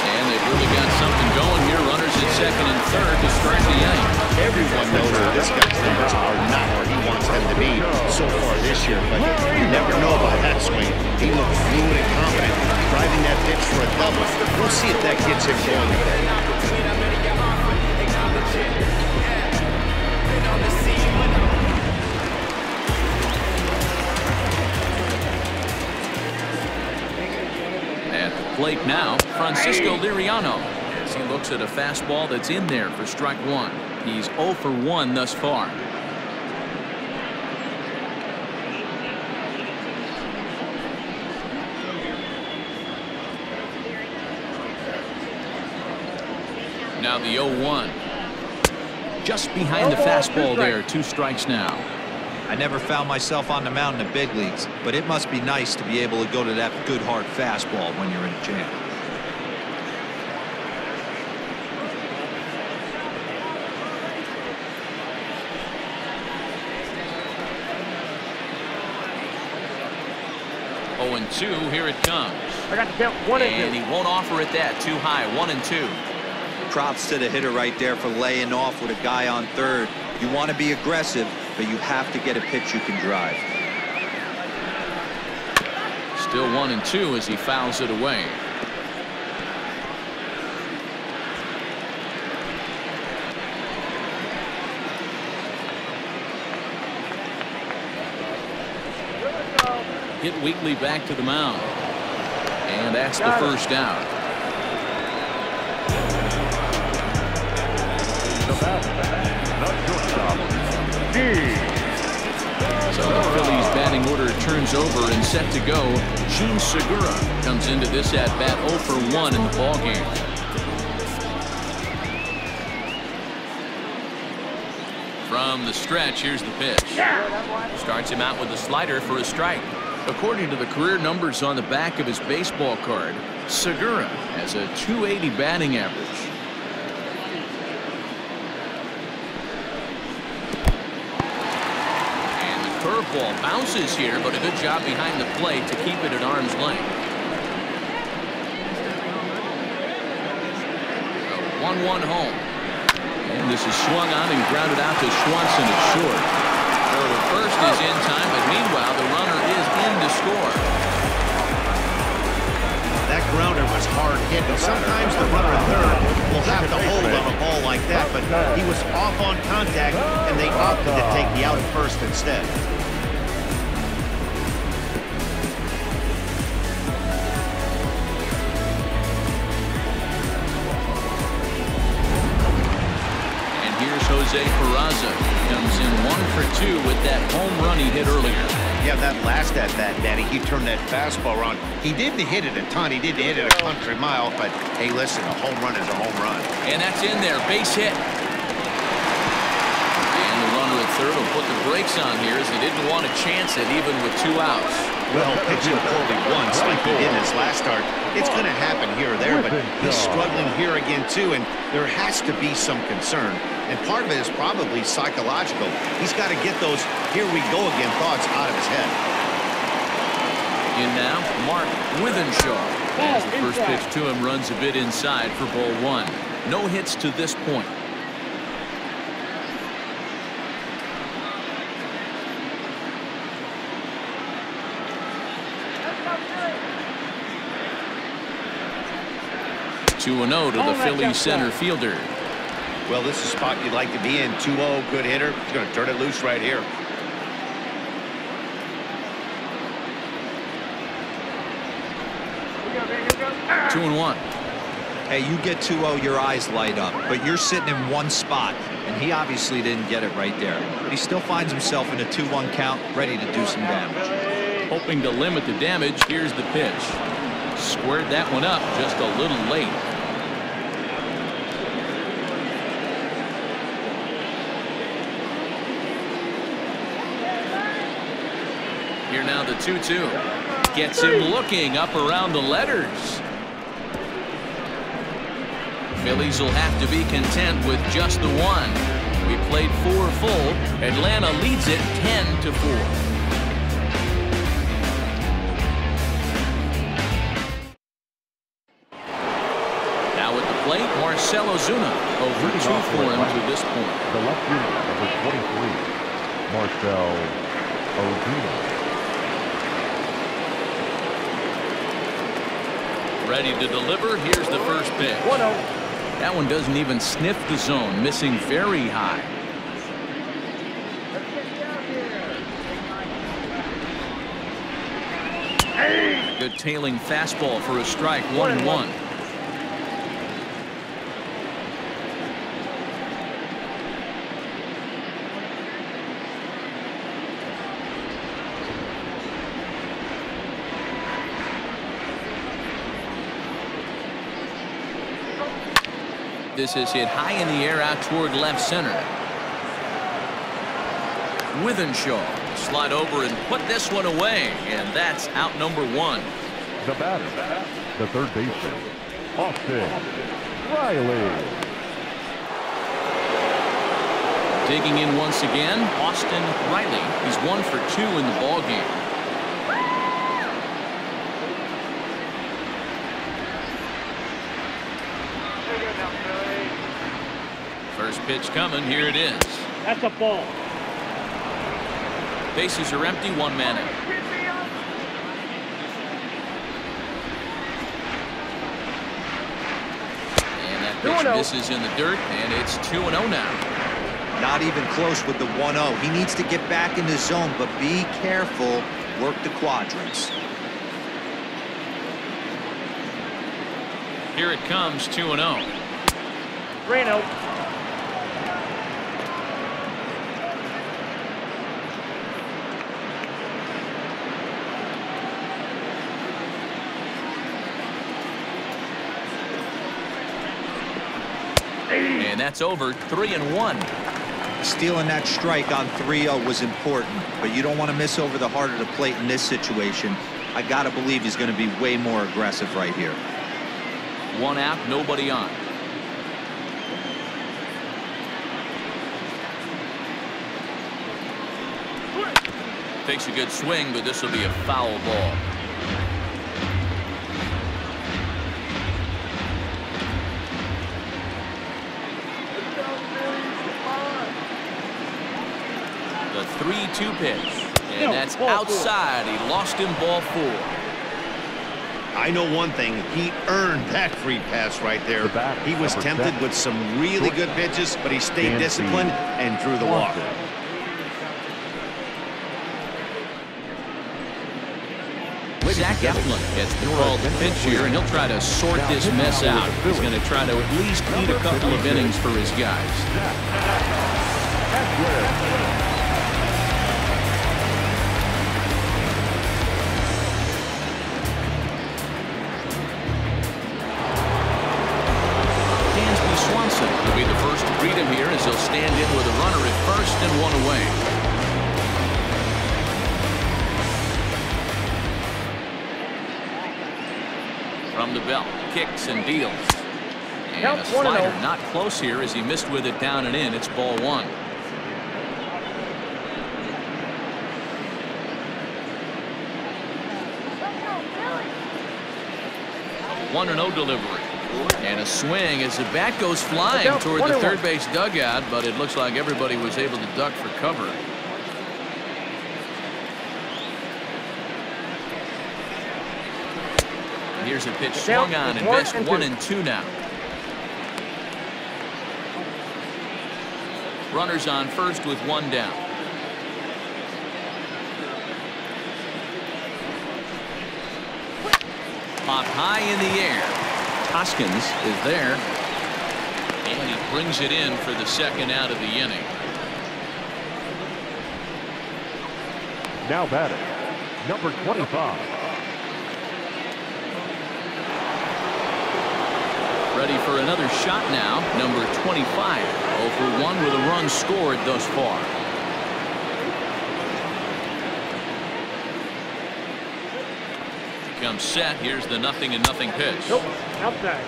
And they've really got something going here. Runners at 2nd and 3rd to start the inning. Everyone knows that this guy's numbers are not where he wants them to be so far this year, but you never know about that swing. He looks fluid and confident, driving that pitch for a double. We'll see if that gets him going today. Plate now, Francisco Liriano, as he looks at a fastball that's in there for strike 1. He's 0 for 1 thus far. Now the 0-1. Just behind the fastball there, 2 strikes now. I never found myself on the mound in the big leagues, but it must be nice to be able to go to that good hard fastball when you're in a jam. Oh, and 2, here it comes. I got the count 1 and 2. And he won't offer it that too high. 1 and 2. Props to the hitter right there for laying off with a guy on 3rd. You want to be aggressive, but you have to get a pitch you can drive. Still 1 and 2 as he fouls it away. Hit weakly back to the mound. And that's the first out. So the Phillies batting order turns over and set to go. Gene Segura comes into this at bat 0 for 1 in the ballgame. From the stretch, here's the pitch. Starts him out with a slider for a strike. According to the career numbers on the back of his baseball card, Segura has a .280 batting average. And the curveball bounces here, but a good job behind the plate to keep it at arm's length. 1-1 home. And this is swung on and grounded out to Swanson at short. Throw to first is in time, but meanwhile the runner is in to score. That grounder was hard hit, and sometimes the runner at third will have to hold on a ball like that, but he was off on contact, and they opted to take the out at first instead. Jose Peraza comes in 1 for 2 with that home run he hit earlier. Yeah, that last at bat, Danny, he turned that fastball around. He didn't hit it a ton. He didn't hit it a country mile, but hey, listen, a home run is a home run. And that's in there, base hit. And the runner at third will put the brakes on here as he didn't want to chance it even with 2 outs. Well, pitching poorly once like he did in his last start, it's going to happen here or there, but he's struggling here again too, and there has to be some concern. And part of it is probably psychological. He's got to get those here we go again thoughts out of his head. In now, Mark Withenshaw. As the first pitch to him runs a bit inside for ball 1. No hits to this point. Two 2-0 to the Phillies center fielder. Well, this is a spot you'd like to be in. 2-0, good hitter. He's going to turn it loose right here. Two and 1. Hey, you get 2-0, your eyes light up, but you're sitting in one spot, and he obviously didn't get it right there. But he still finds himself in a 2-1 count, ready to do some damage. Hoping to limit the damage, here's the pitch. Squared that one up just a little late. Here now the 2-2. Gets him looking up around the letters. Phillies will have to be content with just the 1. We played 4 full. Atlanta leads it 10-4. Now at the plate, Marcell Ozuna over 2 for him to this point. The left fielder, number 23, Marcell Ozuna. Ready to deliver. Here's the first pitch. 1-0. That one doesn't even sniff the zone, missing very high. Good tailing fastball for a strike. 1-1. This is hit high in the air out toward left center. Withenshaw slide over and put this one away, and that's out number 1. The batter, the third baseman, Austin Riley. Digging in once again, Austin Riley. He's 1 for 2 in the ballgame. First pitch coming. Here it is. That's a ball. Bases are empty. 1 man out. And that pitch misses in the dirt, and it's 2-0 now. Not even close with the 1-0. He needs to get back in the zone, but be careful. Work the quadrants. Here it comes. 2-0. 3-0. And that's over. 3-1. Stealing that strike on 3-0 was important, but you don't want to miss over the heart of the plate in this situation. I got to believe he's going to be way more aggressive right here. One out, nobody on. Takes a good swing, but this will be a foul ball. The 3-2 pitch, and that's outside. He lost him, ball 4. I know one thing, he earned that free pass right there. He was tempted with some really good pitches, but he stayed disciplined and drew the walk. Zach Eflin gets the call to pitch here, and he'll try to sort this mess out. He's going to try to at least eat a couple of innings for his guys. Dansby Swanson will be the first to greet him here as he'll stand in with a runner at first and 1 away. From the belt, kicks and deals. And a slider not close here as he missed with it down and in. It's ball 1. A 1-0 delivery. And a swing as the bat goes flying toward the third base dugout, but it looks like everybody was able to duck for cover. Here's a pitch swung on and missed. 1-2 now. Runners on first with 1 down. Popped high in the air. Hoskins is there. And he brings it in for the 2nd out of the inning. Now batting, number 25. Ready for another shot now, number 25. 0 for 1 with a run scored thus far. Comes set. Here's the 0-0 pitch. Nope. Outside.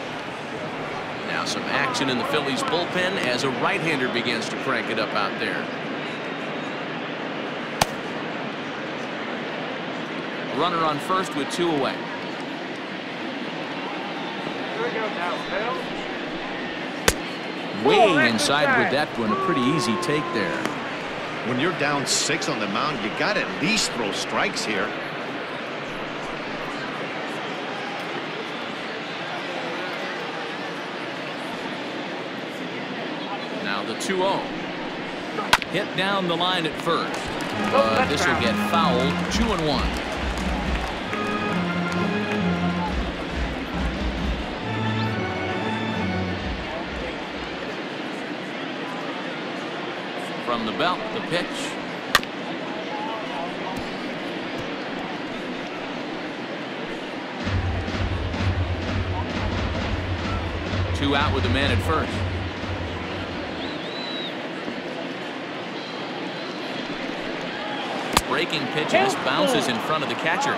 Now some action in the Phillies bullpen as a right-hander begins to crank it up out there. Runner on first with 2 away. Way inside with that one. A pretty easy take there. When you're down 6 on the mound, you got to at least throw strikes here. Now the 2-0. Hit down the line at first. But this will get fouled. 2-1. From the belt, the pitch. Two out with the man at first. Breaking pitch, and this bounces in front of the catcher.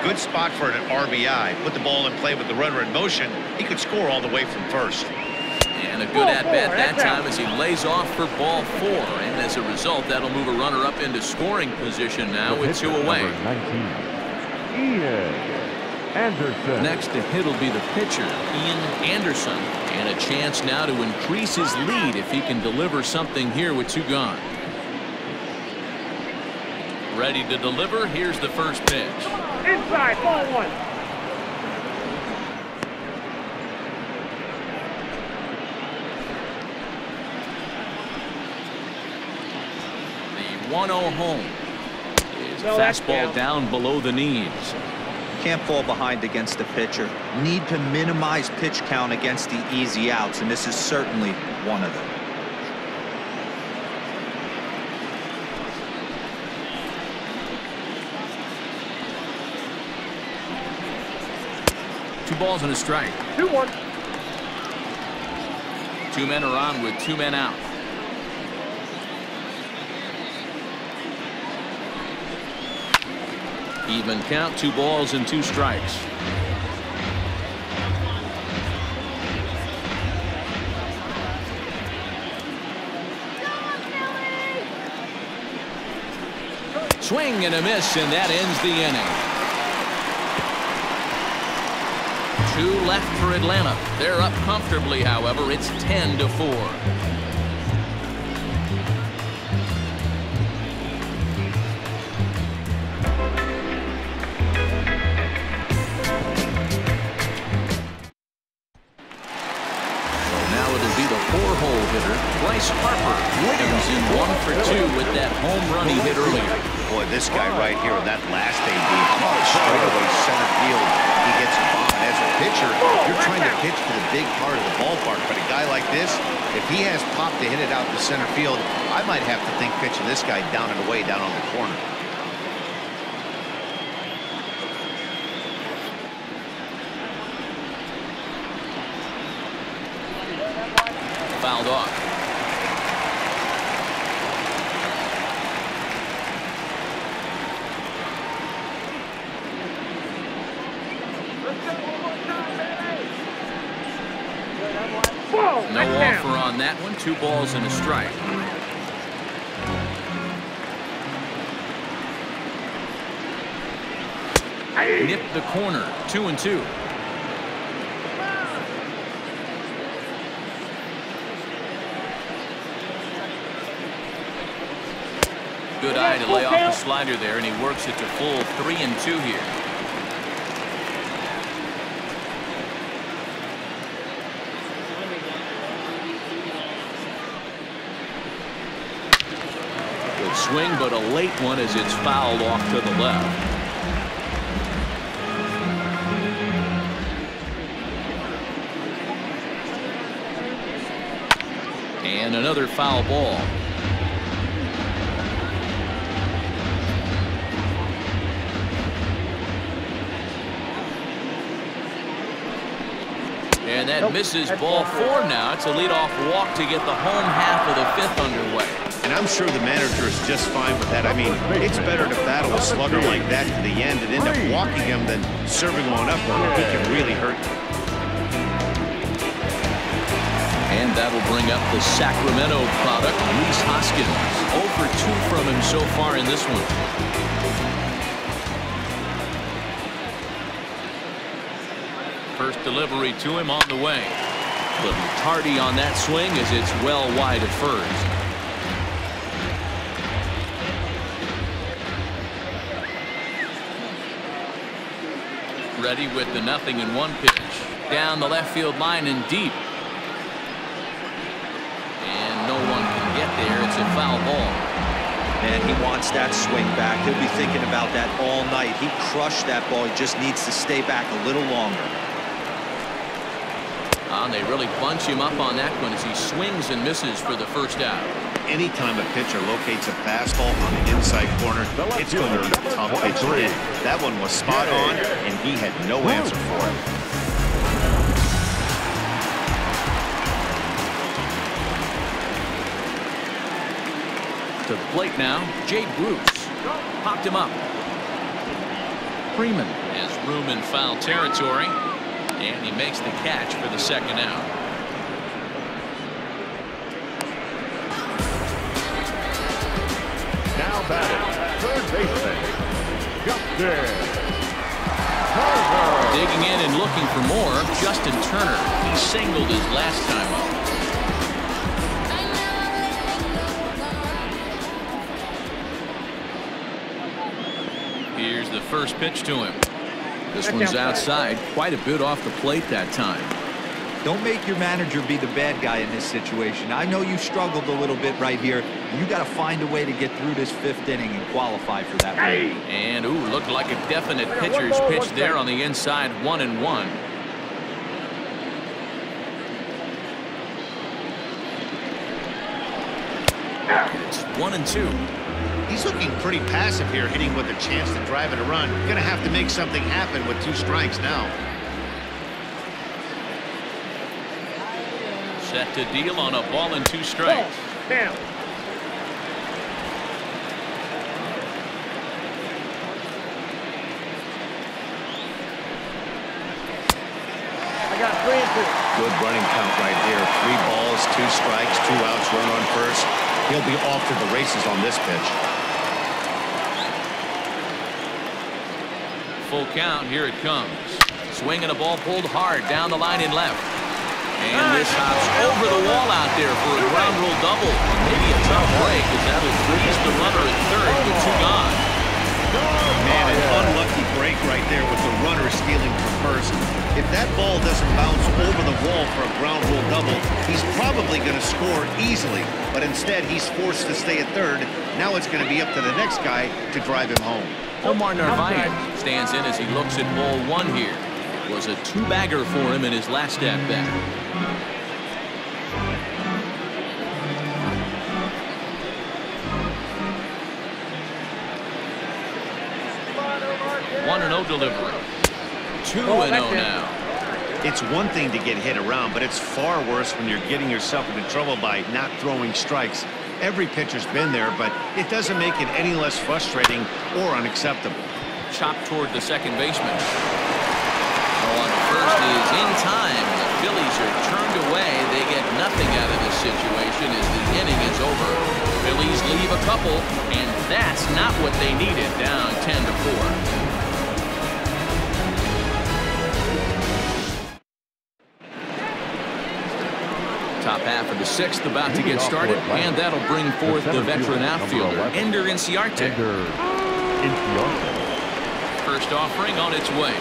Good spot for an RBI. Put the ball in play with the runner in motion. He could score all the way from first. And a good at-bat that time as he lays off for ball 4. And as a result, that'll move a runner up into scoring position now with 2 away. Anderson. Next to hit will be the pitcher, Ian Anderson. And a chance now to increase his lead if he can deliver something here with 2 gone. Ready to deliver. Here's the first pitch. Inside, ball 1. The 1-0 home. His fastball down below the knees. Can't fall behind against the pitcher. Need to minimize pitch count against the easy outs, and this is certainly one of them. Two balls and a strike. 2-1. 2 men are on with 2 men out. Even count, 2 balls and 2 strikes. Swing and a miss, and that ends the inning. 2 left for Atlanta. They're up comfortably, however. It's 10-4. Four-hole hitter Bryce Harper comes in 1 for 2 with that home run he hit earlier. Boy, this guy right here on that last AB, straightaway center field. He gets bombed. As a pitcher, you're trying to pitch to the big part of the ballpark, but a guy like this, if he has pop to hit it out to center field, I might have to think pitching this guy down and away down on the corner. Fouled off. No offer on that one. 2 balls and a strike. Nipped the corner. 2-2. Good eye to lay off the slider there, and he works it to full 3-2 here. Good swing, but a late one as it's fouled off to the left. And another foul ball. And that misses ball 4 now. It's a leadoff walk to get the home half of the 5th underway. And I'm sure the manager is just fine with that. I mean, it's better to battle a slugger like that to the end and end up walking him than serving one up where he can really hurt you. And that'll bring up the Sacramento product, Rhys Hoskins. 0 for 2 from him so far in this one. First delivery to him on the way. Little tardy on that swing as it's well wide at first. Ready with the 0-1 pitch. Down the left field line and deep. And no one can get there. It's a foul ball. And he wants that swing back. He'll be thinking about that all night. He crushed that ball. He just needs to stay back a little longer. And they really bunch him up on that one as he swings and misses for the first out. Anytime a pitcher locates a fastball on the inside corner, it's going to be a tough pitch to hit. That one was spot on, and he had no answer for it. To the plate now, Jay Bruce. Popped him up. Freeman has room in foul territory. And he makes the catch for the 2nd out. Now batting, third baseman, Justin Turner. Digging in and looking for more, Justin Turner. He singled his last time up. Here's the first pitch to him. This one's outside, quite a bit off the plate that time. Don't make your manager be the bad guy in this situation. I know you struggled a little bit right here. You got to find a way to get through this 5th inning and qualify for that win. And looked like a definite pitcher's pitch there on the inside, 1-1. It's 1-2. He's looking pretty passive here, hitting with a chance to drive and a run. Going to have to make something happen with 2 strikes now. Set to deal on a ball and 2 strikes. Down. got 3 and 2. Good running count right here. 3 balls, 2 strikes, 2 outs, runner on first. He'll be off to the races on this pitch. Full count. Here it comes. Swinging a ball pulled hard down the line in left. And this hops over the wall out there for a ground rule double. Maybe a tough break as that'll freeze the runner at third with 2 gone. Man, an unlucky break right there with the runner stealing from first. If that ball doesn't bounce over the wall for a ground rule double, he's probably going to score easily. But instead, he's forced to stay at third. Now it's going to be up to the next guy to drive him home. Omar Narvaez stands in as he looks at ball 1 here. It was a 2-bagger for him in his last at-bat. One and 0 delivery. 2-0 now. It's one thing to get hit around, but it's far worse when you're getting yourself into trouble by not throwing strikes. Every pitcher's been there, but it doesn't make it any less frustrating or unacceptable. Chopped toward the second baseman. On first is in time. The Phillies are turned away. They get nothing out of this situation as the inning is over. Phillies leave a couple, and that's not what they needed. Down 10-4. Top half of the 6th about to get started, and that'll bring forth the veteran outfielder, Ender Inciarte. First offering on its way.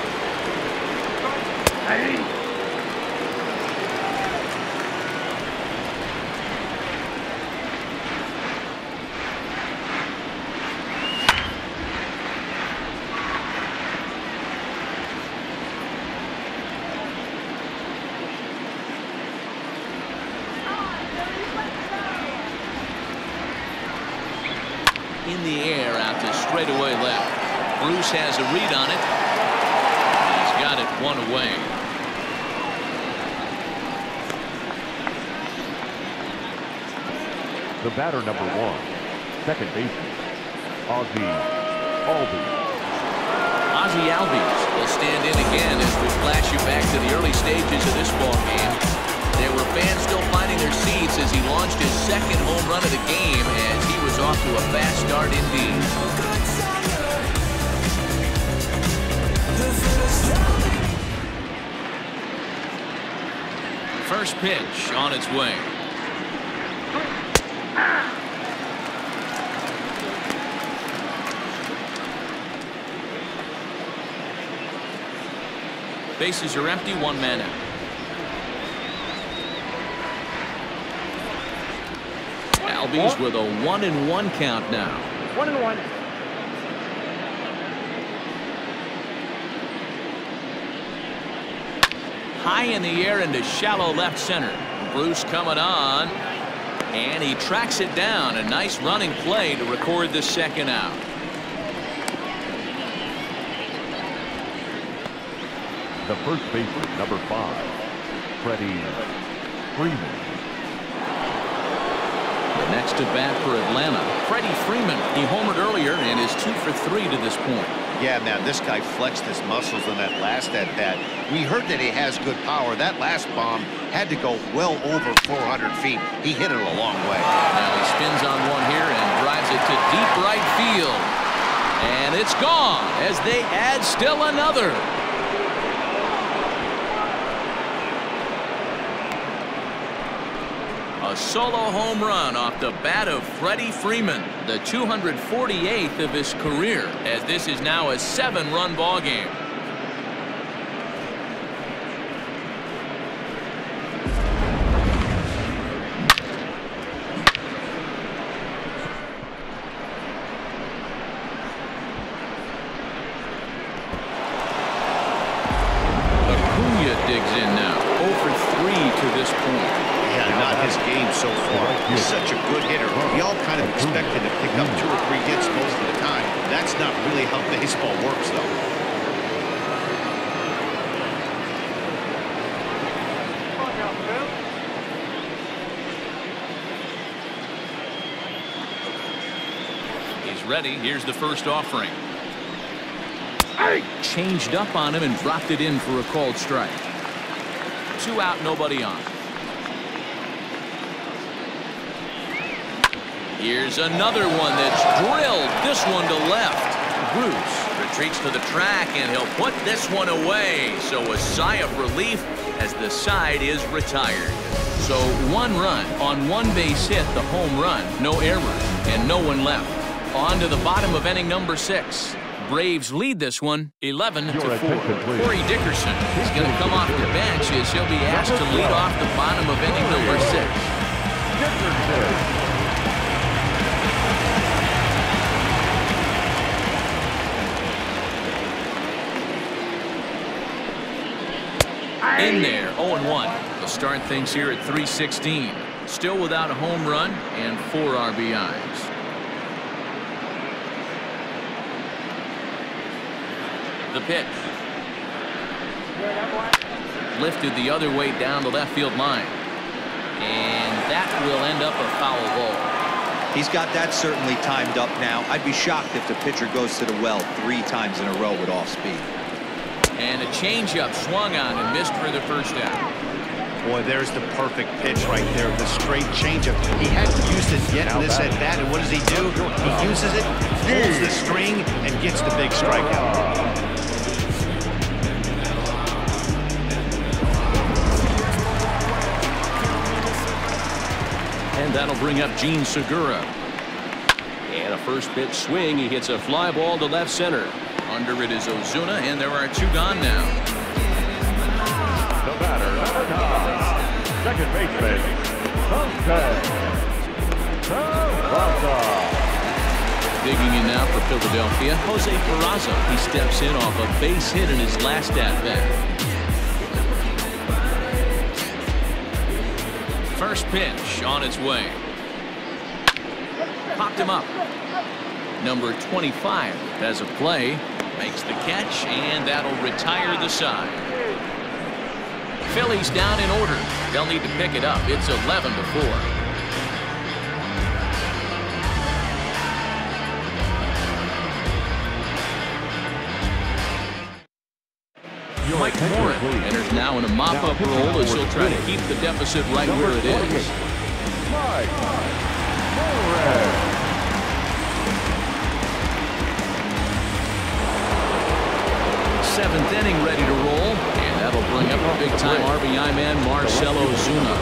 In the air out to straightaway left. Bruce has a read on it. He's got it 1 away. The batter, number 1, second baseman, Ozzie Albies will stand in again as we flash you back to the early stages of this ball game. There were fans still finding their seats as he launched his second home run of the game as he was off to a fast start indeed. First pitch on its way. Bases are empty, 1 man out. Albies with a 1-1 count now. 1-1. High in the air into shallow left center. Bruce coming on, and he tracks it down. A nice running play to record the second out. The first baseman, number 5, Freddie Freeman. The next at bat for Atlanta, Freddie Freeman. He homered earlier and is 2 for 3 to this point. Yeah, man, this guy flexed his muscles on that last at bat. We heard that he has good power. That last bomb had to go well over 400 feet. He hit it a long way. Now he spins on one here and drives it to deep right field. And it's gone as they add still another. A solo home run off the bat of Freddie Freeman, the 248th of his career, as this is now a 7-run ball game. Acuna digs in now, 0 for 3 to this point. Yeah, not his game so far. He's such a good hitter. We all kind of expected to pick up 2 or 3 hits most of the time. That's not really how baseball works, though. He's ready. Here's the first offering. Changed up on him and dropped it in for a called strike. 2 out, nobody on. Here's another one that's drilled. This one to left. Bruce retreats to the track, and he'll put this one away. So a sigh of relief as the side is retired. So 1 run on 1 base hit, the home run, no errors, and no one left. On to the bottom of inning number 6. Braves lead this one 11-4. Corey Dickerson is going to come off the bench as he'll be asked to lead off the bottom of inning number 6. In there, 0-1. They'll start things here at 3:16. Still without a home run and 4 RBIs. The pitch. Lifted the other way down the left field line. And that will end up a foul ball. He's got that certainly timed up now. I'd be shocked if the pitcher goes to the well 3 times in a row with off speed. And a changeup swung on and missed for the first out. Boy, there's the perfect pitch right there. The straight changeup. He hadn't used it yet in this at bat, and what does he do? He uses it, pulls the string, and gets the big strikeout. And that'll bring up Gene Segura. And a first pitch swing. He hits a fly ball to left center. Under it is Ozuna, and there are 2 gone now. The batter, second baseman, Digging in now for Philadelphia, Jose Peraza. He steps in off a base hit in his last at-bat. First pitch on its way. Popped him up. Number 25 has a play, makes the catch, and that'll retire the side. Phillies down in order. They'll need to pick it up. It's 11-4. Mike Moore enters now in a mop-up role as he'll try to keep the deficit right where it is. Seventh inning ready to roll, and that'll bring up a big-time RBI man, Marcell Ozuna.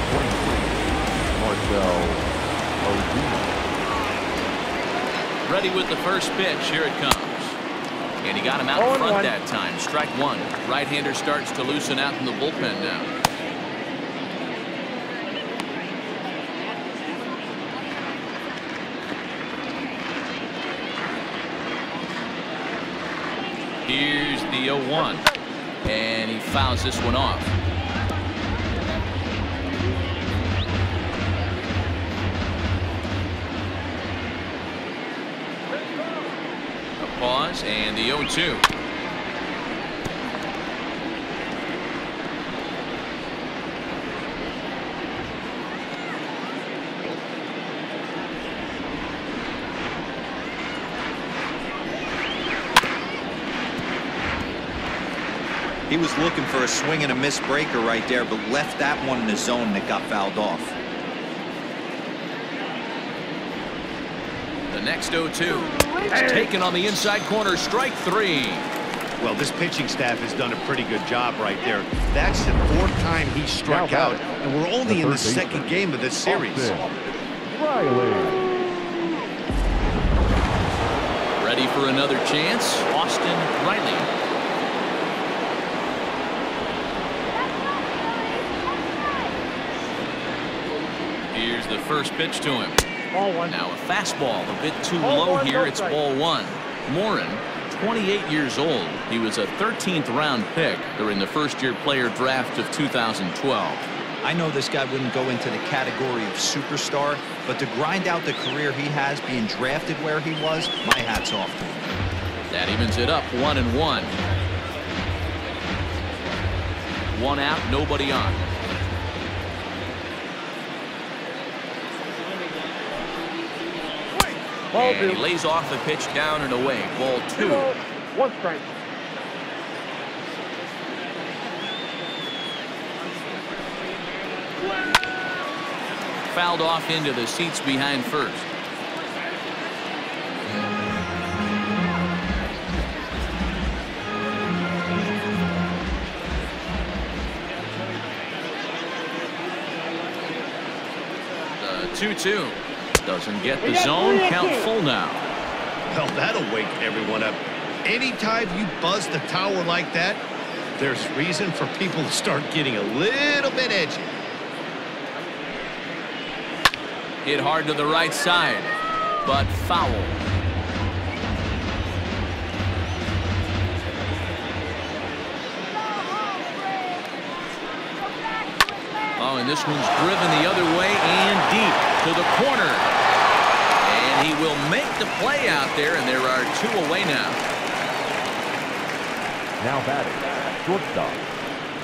Ready with the first pitch. Here it comes. And he got him out in front that time. Strike 1. Right-hander starts to loosen out in the bullpen now. Here's the 0-1. And he fouls this one off. A pause and the 0-2. He was looking for a swing and a miss breaker right there, but left that one in the zone that got fouled off. The next 0-2. It's taken on the inside corner. Strike 3. Well, this pitching staff has done a pretty good job right there. That's the 4th time he struck out, and we're only in the 2nd game of this series. Ready for another chance. Austin Riley. Here's the first pitch to him. Now a fastball a bit too low here. It's ball 1. Morin, 28 years old. He was a 13th round pick during the first-year player draft of 2012. I know this guy wouldn't go into the category of superstar, but to grind out the career he has being drafted where he was, my hat's off to him. That evens it up 1-1. 1 out, nobody on. And he lays off the pitch down and away. Ball 2. 1 strike. fouled off into the seats behind first. The 2-2 doesn't get the zone. Count full now. Well, that'll wake everyone up. Anytime you buzz the tower like that, there's reason for people to start getting a little bit edgy. Hit hard to the right side, but foul. Oh, and this one's driven the other way and deep to the corner. And he will make the play out there, and there are 2 away now. Now batting, shortstop,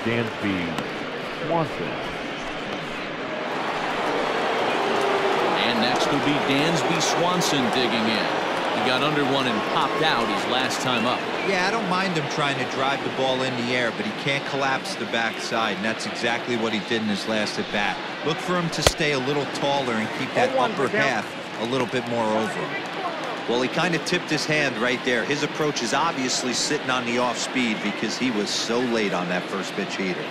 Dansby Swanson. And next will be Dansby Swanson digging in. He got under one and popped out his last time up. Yeah, I don't mind him trying to drive the ball in the air, but he can't collapse the backside, and that's exactly what he did in his last at bat. Look for him to stay a little taller and keep that upper half a little bit more over. Well, he kind of tipped his hand right there. His approach is obviously sitting on the off speed because he was so late on that first pitch heater.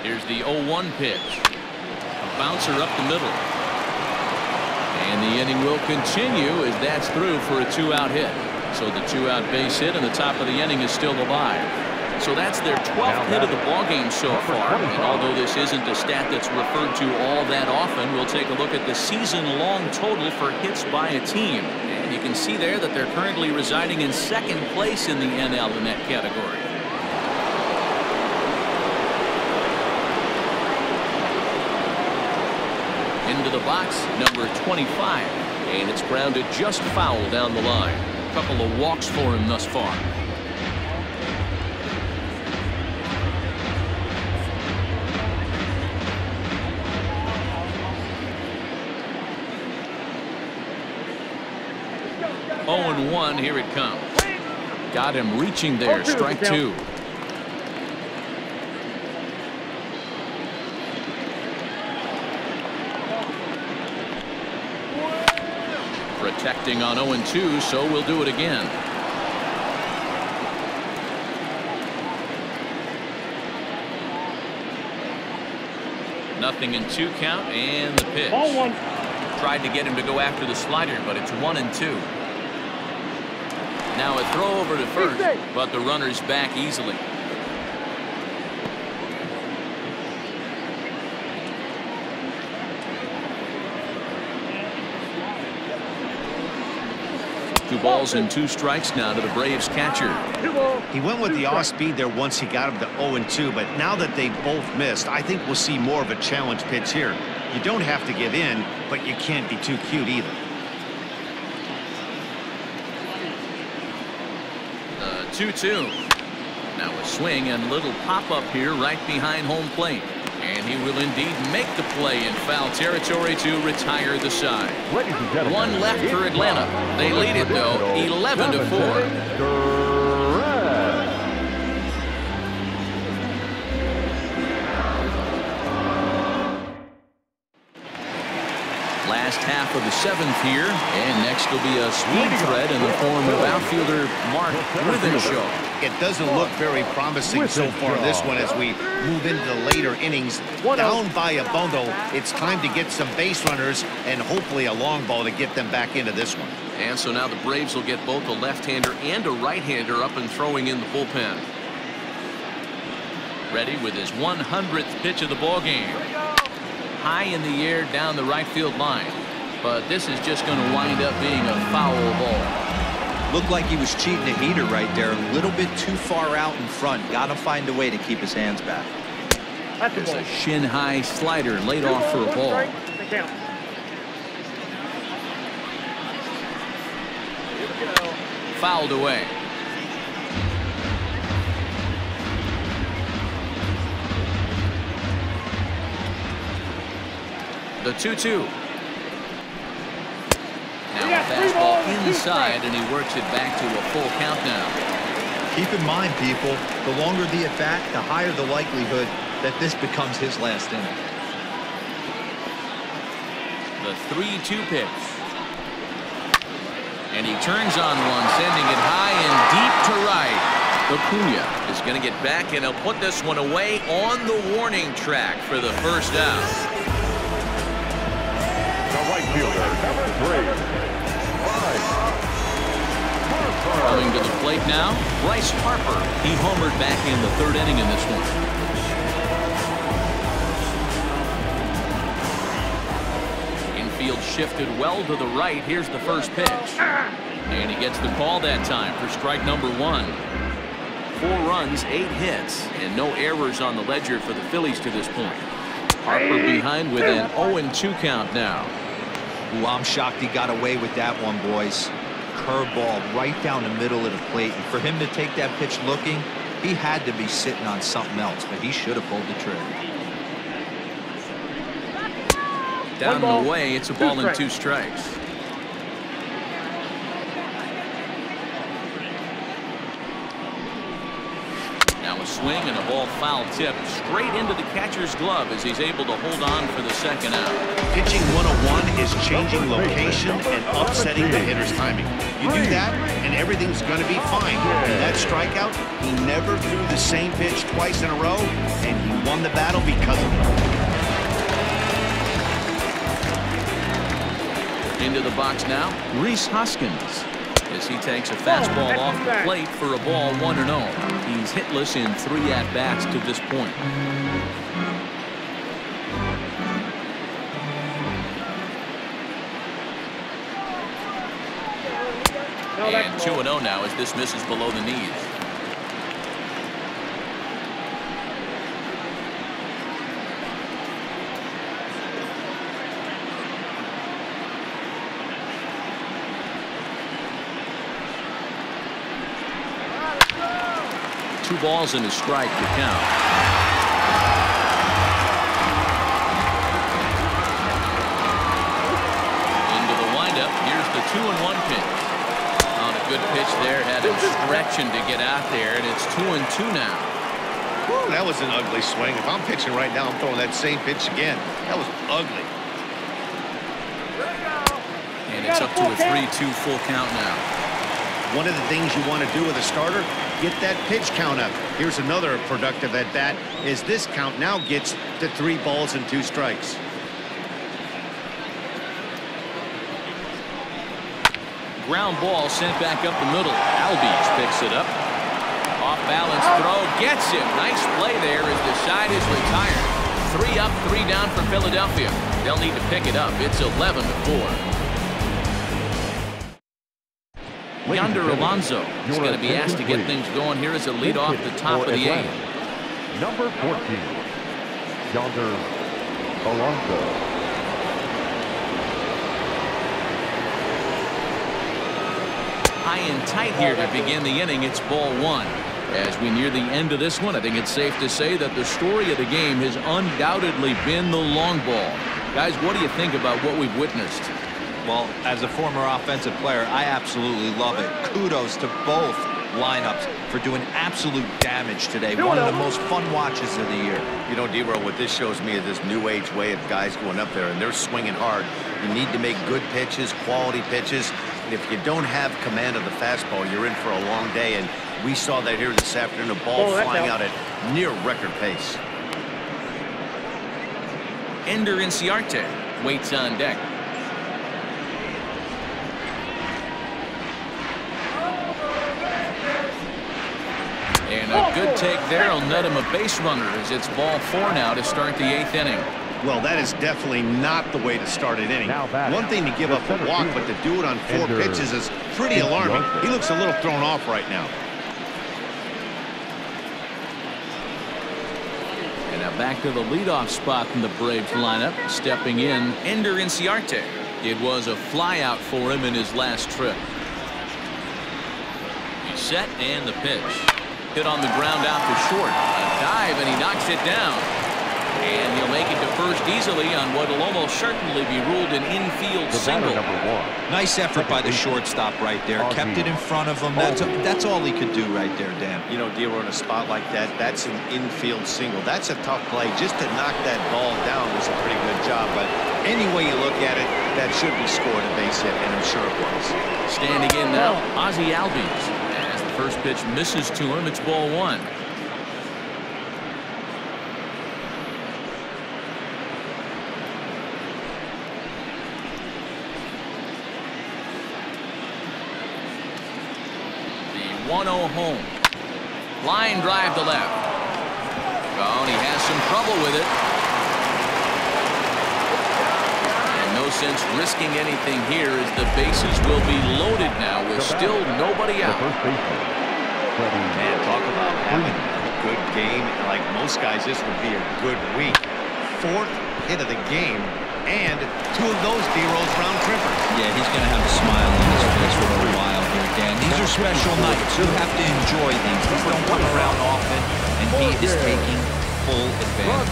Here's the 0-1 pitch. A bouncer up the middle. And the inning will continue as that's through for a 2-out hit. So the 2-out base hit and the top of the inning is still alive. So that's their 12th hit of the ballgame so far. And although this isn't a stat that's referred to all that often, we'll take a look at the season-long total for hits by a team. And you can see there that they're currently residing in 2nd place in the NL in that category. Into the box, number 25. And it's grounded just foul down the line. A couple of walks for him thus far. Oh, and 1, here it comes. Got him reaching there, strike 2. Protecting on 0-2, so we'll do it again. Nothing in 2 count, and the pitch. Tried to get him to go after the slider, but it's 1-2. Now a throw over to first, but the runner's back easily. Two balls and 2 strikes now to the Braves catcher. He went with the off speed there once he got him to 0-2, but now that they both missed, I think we'll see more of a challenge pitch here. You don't have to give in, but you can't be too cute either. 2-2. Now a swing and a little pop-up here right behind home plate. And he will indeed make the play in foul territory to retire the side. 1 left for Atlanta. They lead it, though, 11-4. Last half of the 7th here, and next will be a speed threat in the form of outfielder Mark Withenshaw. It doesn't look very promising so far this one as we move into the later innings. Down by a bundle, it's time to get some base runners and hopefully a long ball to get them back into this one. And so now the Braves will get both a left-hander and a right-hander up and throwing in the bullpen. Ready with his 100th pitch of the ballgame. High in the air down the right field line. But this is just going to wind up being a foul ball. Looked like he was cheating a heater right there. A little bit too far out in front. Got to find a way to keep his hands back. There's a shin-high slider laid off for a ball. Fouled away. The 2-2. Now a fastball inside, and he works it back to a full count now. Keep in mind, people, the longer the at-bat, the higher the likelihood that this becomes his last inning. The 3-2 pitch. And he turns on one, sending it high and deep to right. Acuna is going to get back, and he'll put this one away on the warning track for the first out. The right fielder, number 3. Coming to the plate now, Bryce Harper. He homered back in the 3rd inning in this one. Infield shifted well to the right. Here's the first pitch. And he gets the call that time for strike number 1. 4 runs, 8 hits, and no errors on the ledger for the Phillies to this point. Harper behind with an 0-2 count now. Ooh, I'm shocked he got away with that one, boys. Curveball right down the middle of the plate, and for him to take that pitch looking, he had to be sitting on something else, but he should have pulled the trigger. Down the way, it's a ball and 2 strikes. Now a swing and a ball foul tip straight into the catcher's glove as he's able to hold on for the second out. Pitching 101 is changing location and upsetting the hitter's timing. You do that, and everything's going to be fine. In that strikeout, he never threw the same pitch twice in a row, and he won the battle because of it. Into the box now, Rhys Hoskins, as he takes a fastball off the plate for a ball 1-0. He's hitless in 3 at-bats to this point. And 2-0 now as this misses below the knees. Two balls and a strike to count. Into the windup. Here's the 2-1 pitch. On a good pitch there, had him stretching to get out there, and it's 2-2 now. Whew, that was an ugly swing. If I'm pitching right now, I'm throwing that same pitch again. That was ugly. And it's up to a 3-2 full count now. One of the things you want to do with a starter, get that pitch count up. Here's another productive at bat, is this count now gets to 3 balls and 2 strikes. Ground ball sent back up the middle. Albies picks it up. Off balance throw, gets it. Nice play there as the side is retired. 3 up, 3 down for Philadelphia. They'll need to pick it up. It's 11-4. Yonder Alonso is going to be asked to get things going here as a lead off the top of the 8th. Number 14, Yonder Alonso. High and tight here to begin the inning. It's ball 1. As we near the end of this one, I think it's safe to say that the story of the game has undoubtedly been the long ball. Guys, what do you think about what we've witnessed? Well, as a former offensive player, I absolutely love it. Kudos to both lineups for doing absolute damage today. One of the most fun watches of the year. You know, D-Row, what this shows me is this new age way of guys going up there, and they're swinging hard. You need to make good pitches, quality pitches. And if you don't have command of the fastball, you're in for a long day. And we saw that here this afternoon, a ball flying out at near record pace. Ender Inciarte waits on deck. And a good take there will net him a base runner as it's ball 4 now to start the 8th inning. Well, that is definitely not the way to start an inning. One thing to give up a walk, but to do it on 4 pitches is pretty alarming. He looks a little thrown off right now. And now back to the leadoff spot in the Braves lineup. Stepping in, Ender Inciarte. It was a flyout for him in his last trip. He's set and the pitch. Hit on the ground out to short. A dive and he knocks it down. And he'll make it to first easily on what will almost certainly be ruled an infield single. Nice effort by the shortstop right there. Kept it in front of him. That's all he could do right there, Dan. You know, D-Row, in a spot like that, that's an infield single. That's a tough play. Just to knock that ball down was a pretty good job. But any way you look at it, that should be scored a base hit, and I'm sure it was. Standing in now, Ozzie Albies. As the first pitch misses to him, it's ball one. The 1-0 home. Line drive to left. Oh, and he has some trouble with it. No sense risking anything here as the bases will be loaded now with still nobody out. Man, talk about having a good game. Like most guys, this would be a good week. 4th hit of the game, and 2 of those D-Rose round trippers. Yeah, he's going to have a smile on his face for a while here, Dan. These are special nights. You have to enjoy these. These don't come around often, and he is taking full advantage.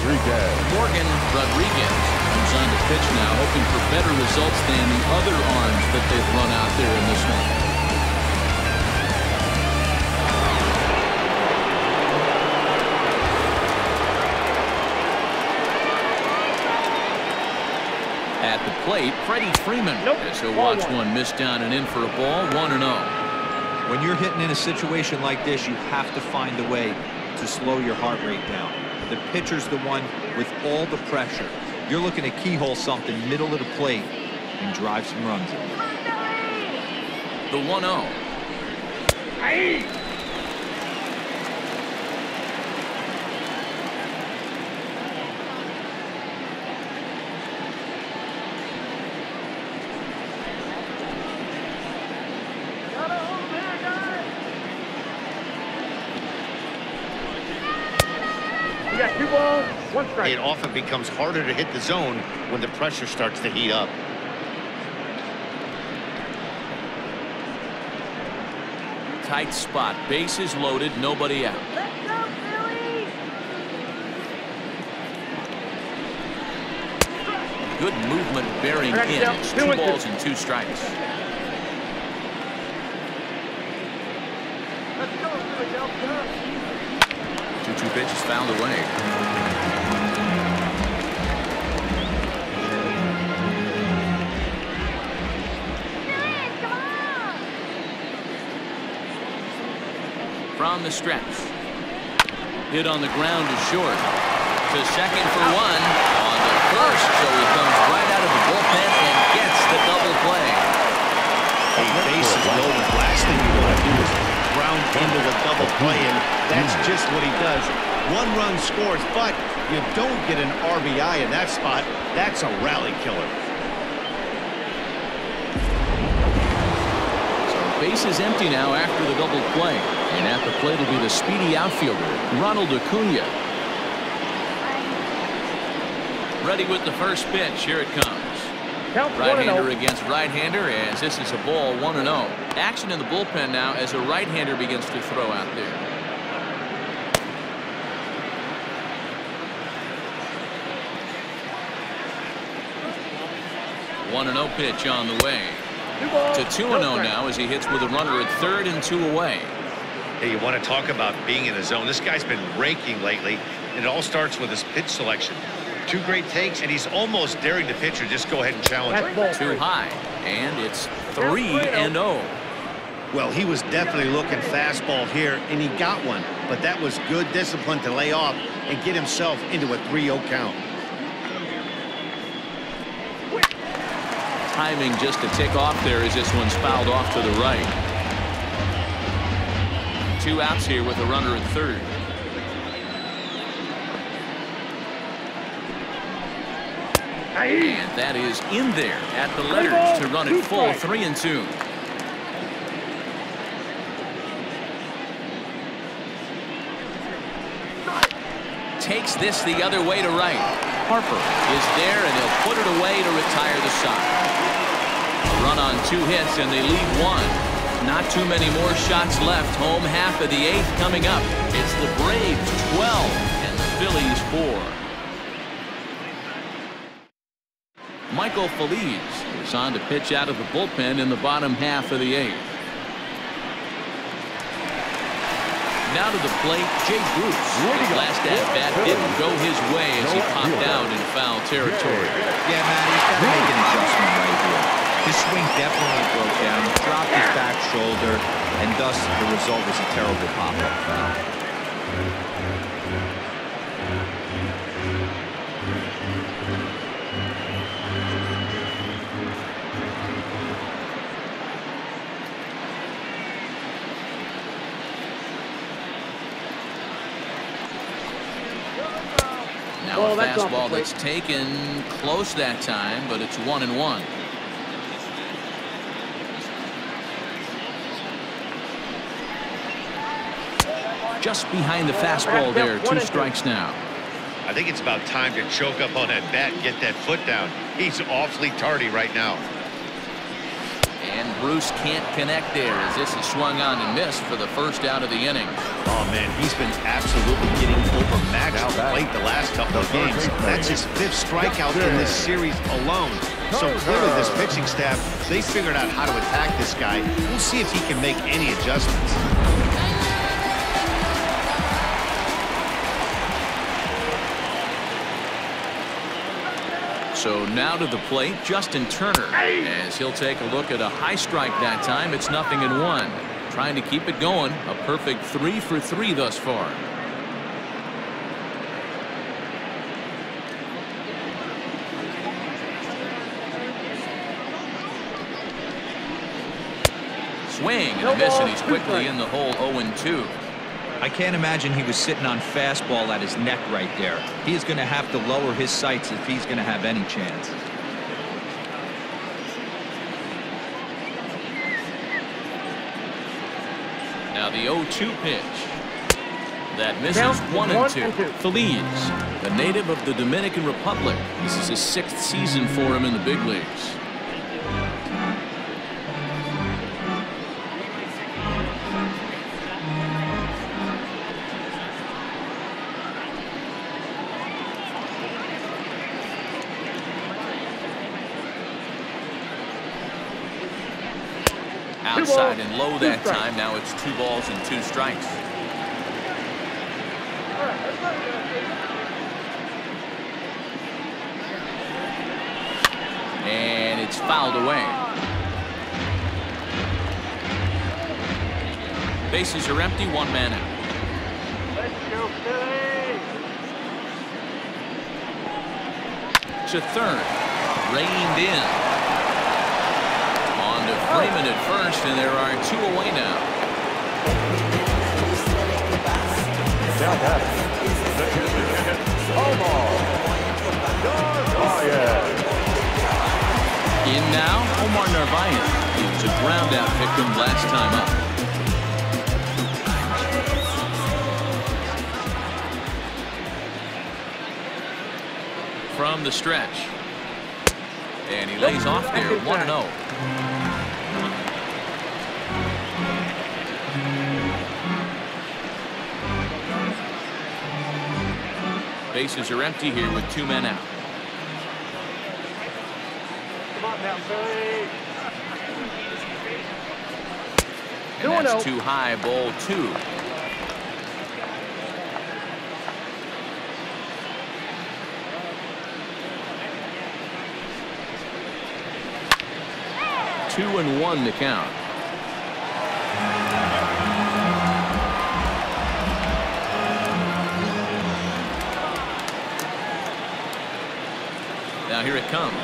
Morgan Rodriguez comes on to pitch now, hoping for better results than the other arms that they've run out there in this one. At the plate, Freddie Freeman. As he'll watch one miss down and in for a ball, 1-0. When you're hitting in a situation like this, you have to find a way to slow your heart rate down. The pitcher's the one with all the pressure. You're looking to keyhole something middle of the plate and drive some runs in. The 1-0. It often becomes harder to hit the zone when the pressure starts to heat up. Tight spot, bases loaded, nobody out. Let's go, Phillies! Good movement bearing in. It's 2 balls and 2 strikes. Let's go, Philadelphia! 2-2 pitch is fouled away. From the stretch. Hit on the ground to short. To second for 1. On to first. So he comes right out of the bullpen and gets the double play. A base is loaded. Last thing you want to do is ground into the double play, and that's just what he does. 1 run scores, but you don't get an RBI in that spot. That's a rally killer. Base is empty now after the double play. And at the plate will be the speedy outfielder, Ronald Acuna. Ready with the first pitch. Here it comes. Right-hander against right-hander as this is a ball, 1-0. Action in the bullpen now as a right-hander begins to throw out there. .1-0 pitch on the way. To 2-0 now as he hits with a runner at third and 2 away. Hey, you want to talk about being in the zone. This guy's been raking lately, and it all starts with his pitch selection. 2 great takes, and he's almost daring the pitcher just go ahead and challenge him. Too high, and it's 3-0. Well, he was definitely looking fastball here, and he got one. But that was good discipline to lay off and get himself into a 3-0 count. Timing just to tick off there as this one's fouled off to the right. 2 outs here with a runner at third. And that is in there at the letters to run it full, 3-2. Takes this the other way to right. Harper is there, and he'll put it away to retire the side. A run on 2 hits, and they leave 1. Not too many more shots left. Home half of the 8th coming up. It's the Braves 12 and the Phillies 4. Michael Phillies is on to pitch out of the bullpen in the bottom half of the 8th. Now to the plate, Jay Bruce. His last at-bat didn't go his way as he popped out in foul territory. Yeah, Matt, he's got to make an adjustment right here. His swing definitely broke down, dropped his back shoulder, and thus the result was a terrible pop-up foul. Now a fastball that's taken close that time, but it's 1-1. Just behind the fastball there, 2 strikes now. I think it's about time to choke up on that bat and get that foot down. He's awfully tardy right now. And Bruce can't connect there as this is swung on and missed for the first out of the inning. Oh, man, he's been absolutely getting overmatched late the last couple of games. That's his 5th strikeout in this series alone. So clearly this pitching staff, they figured out how to attack this guy. We'll see if he can make any adjustments. So now to the plate, Justin Turner, as he'll take a look at a high strike that time. It's 0-1. Trying to keep it going. A perfect 3 for 3 thus far. Swing and a miss, and he's quickly in the hole. 0-2. I can't imagine he was sitting on fastball at his neck right there. He is going to have to lower his sights if he's going to have any chance. Now the 0-2 pitch. That misses. 1-2. Phillies, the native of the Dominican Republic. This is his 6th season for him in the big leagues. Outside and low that time. Now it's 2 balls and 2 strikes. And it's fouled away. Bases are empty. 1 man out. Let's go, Phillies! To third. Reined in. Freeman at first, and there are 2 away now. Omar Narvaez. In now, Omar Narvaez. He was a ground out victim last time up. From the stretch. And he lays off there. 1-0. Bases are empty here with 2 men out. Come on now, Phillies! And that's too high, ball 2. Two and 1 to count. Now here it comes.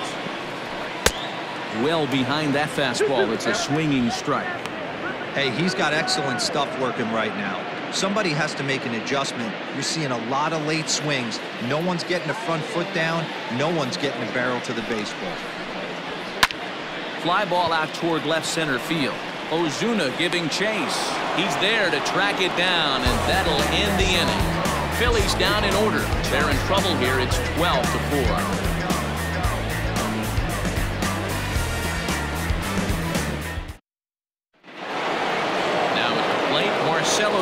Well behind that fastball. It's a swinging strike. Hey, he's got excellent stuff working right now. Somebody has to make an adjustment. You're seeing a lot of late swings. No one's getting the front foot down. No one's getting the barrel to the baseball. Fly ball out toward left center field. Ozuna giving chase. He's there to track it down, and that'll end the inning. Phillies down in order. They're in trouble here. It's 12-4.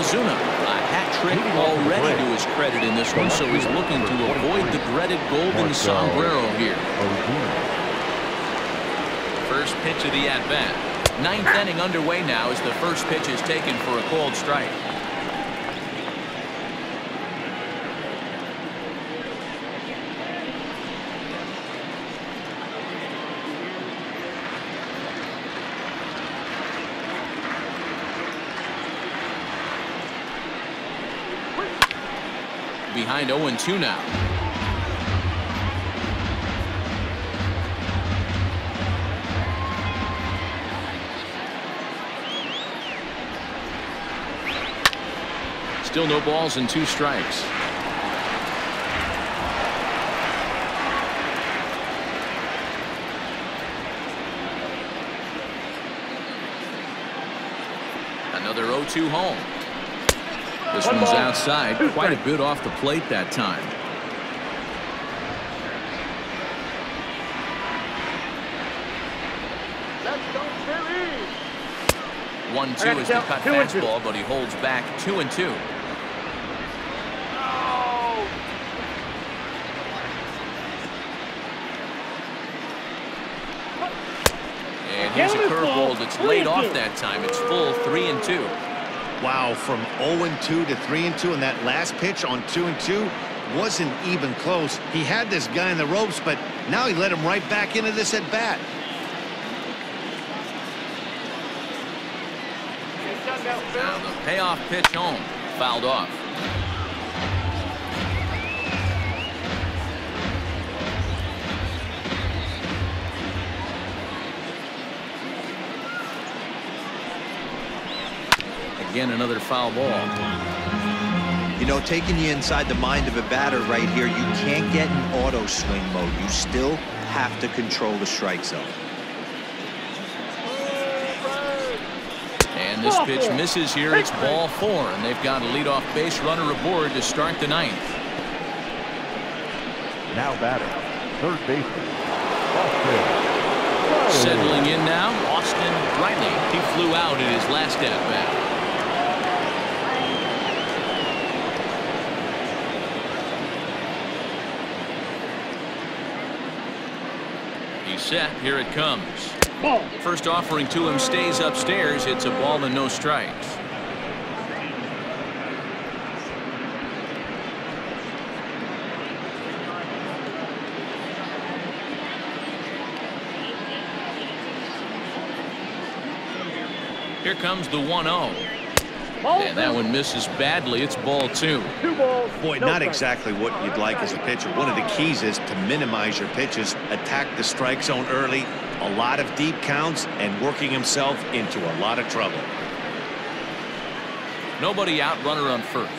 Ozuna, a hat trick already to his credit in this one, so he's looking to avoid the dreaded golden sombrero here. First pitch of the at-bat. 9th inning underway now as the first pitch is taken for a called strike. behind 0-2 now. Still no balls and 2 strikes. Another 0-2 home. This one's outside, quite a bit off the plate that time. 1-2 is the cut fastball, but he holds back 2-2. And here's a curveball that's laid off that time. It's full 3-2. Wow, from 0-2 to 3-2, and that last pitch on 2-2 wasn't even close. He had this guy in the ropes, but now he let him right back into this at bat. Now the payoff pitch home, fouled off. Again, another foul ball. You know, taking you inside the mind of a batter right here, you can't get in auto swing mode. You still have to control the strike zone. And this pitch misses here. It's ball 4, and they've got a leadoff base runner aboard to start the 9th. Now batting, third baseman, Settling in now, Austin Riley. He flew out in his last at-bat. He's set. Here it comes. First offering to him stays upstairs. It's a ball and no strikes. Here comes the 1-0. And that one misses badly. It's ball 2. Boy, not exactly what you'd like as a pitcher. One of the keys is to minimize your pitches, attack the strike zone early, a lot of deep counts, and working himself into a lot of trouble. Nobody out, runner on first.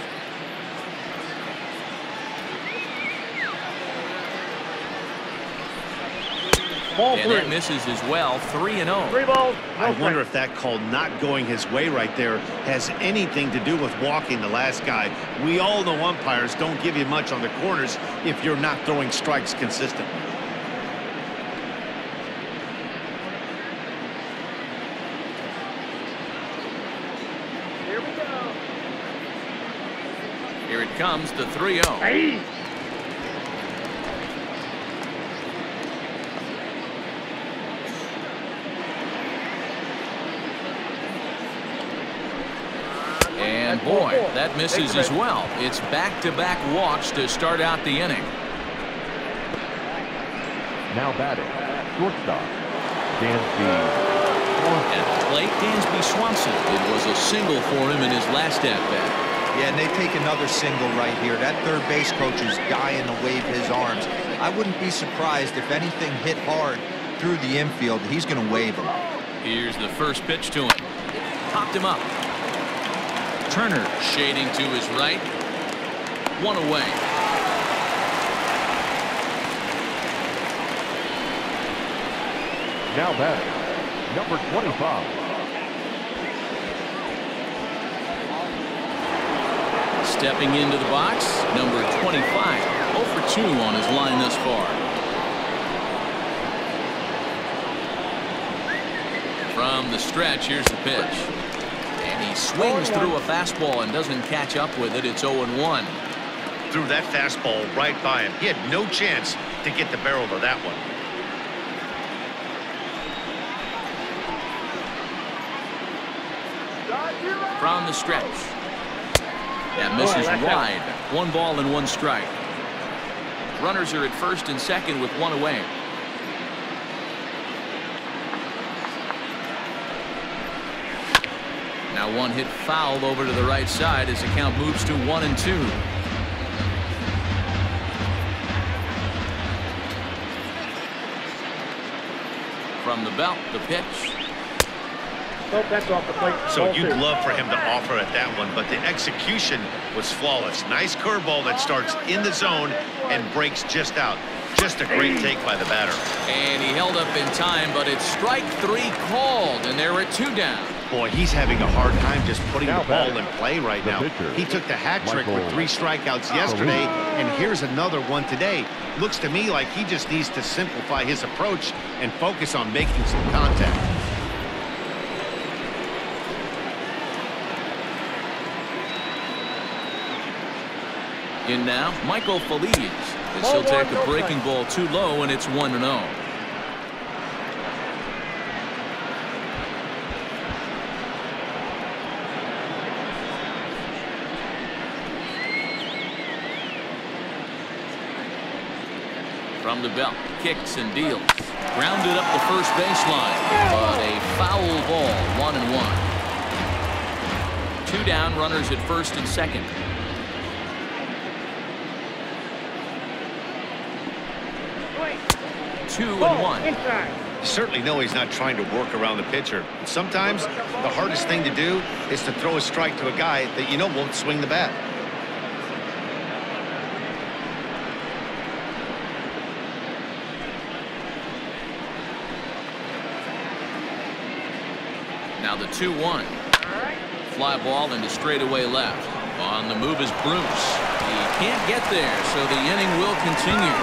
And that misses as well. 3-0. 3 balls. I wonder if that call not going his way right there has anything to do with walking the last guy. We all know umpires don't give you much on the corners if you're not throwing strikes consistently. Here we go. Here it comes, the 3-0. Hey. And boy, that misses as well. It's back-to-back walks to start out the inning. Now batting, shortstop, Dansby Swanson. At the plate, Dansby Swanson. It was a single for him in his last at-bat. Yeah, and they take another single right here. That third base coach is dying to wave his arms. I wouldn't be surprised if anything hit hard through the infield. He's going to wave them. Here's the first pitch to him. Popped him up. Turner shading to his right. 1 away. Now batting, number 25. Stepping into the box, number 25. 0 for 2 on his line thus far. From the stretch, here's the pitch. And he swings through a fastball and doesn't catch up with it. It's 0-1. Threw that fastball right by him. He had no chance to get the barrel of that one. From the stretch. That misses wide. 1 ball and 1 strike. Runners are at first and second with 1 away. Now 1 hit foul over to the right side as the count moves to 1-2. From the belt, the pitch. Nope, that's off the plate. So you'd love for him to offer at that one, but the execution was flawless. Nice curveball that starts in the zone and breaks just out. Just a great take by the batter. And he held up in time, but it's strike 3 called, and there are 2 down. Boy, he's having a hard time just putting Now the ball batting, in play right now. pitcher, He took the hat trick with 3 strikeouts yesterday, and here's another one today. Looks to me like he just needs to simplify his approach and focus on making some contact. In now, Michael Phillies. As he'll take a breaking ball too low, and it's 1-0. From the belt, kicks and deals. Grounded up the first baseline, but a foul ball, 1-1. 2 down, runners at first and second. 2-1. You certainly know he's not trying to work around the pitcher. Sometimes the hardest thing to do is to throw a strike to a guy that you know won't swing the bat. Now the 2-1. Fly ball into straightaway left. On the move is Bruce. He can't get there, so the inning will continue.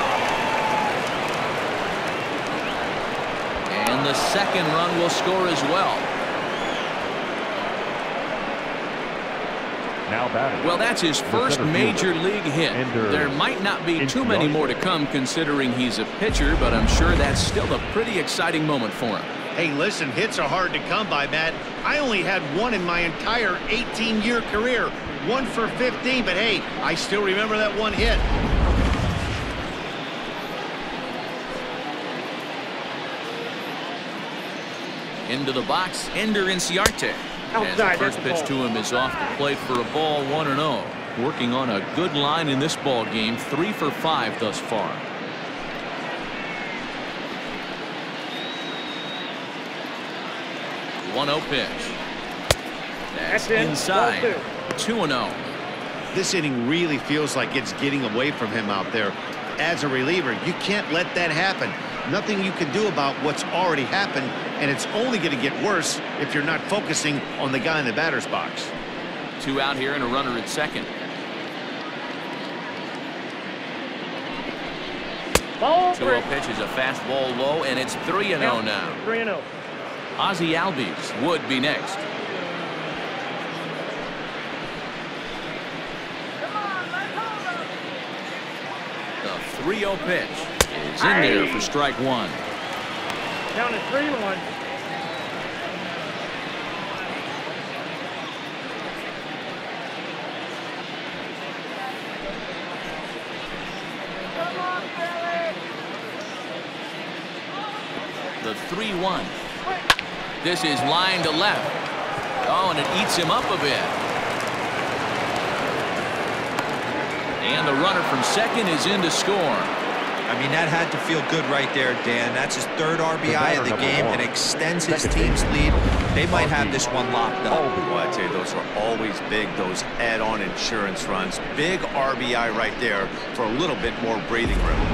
And the second run will score as well. Now batting. Well, that's his first major league hit. There might not be too many more to come considering he's a pitcher, but I'm sure that's still a pretty exciting moment for him. Hey, listen, hits are hard to come by, Matt. I only had one in my entire 18-year career. 1 for 15, but hey, I still remember that one hit. Into the box, Ender Inciarte. As the first pitch to him is off the plate for a ball, 1-0. Working on a good line in this ball game, 3 for 5 thus far. The 1-0 pitch. That's inside. 2-0. This inning really feels like it's getting away from him out there. As a reliever, you can't let that happen. Nothing you can do about what's already happened, and it's only going to get worse if you're not focusing on the guy in the batter's box. 2 out here and a runner at second. Ball 2-0 pitch is a fastball low, and it's 3-0 now. 3-0. Ozzie Albies would be next. The 3-0 pitch is in there for strike 1. Down to 3-1. The 3-1. This is line to left. Oh, and it eats him up a bit. And the runner from second is in to score. I mean, that had to feel good right there, Dan. That's his 3rd RBI of the game and extends his team's lead. They might have this one locked up. Well, I tell you, those are always big, those add-on insurance runs. Big RBI right there for a little bit more breathing room.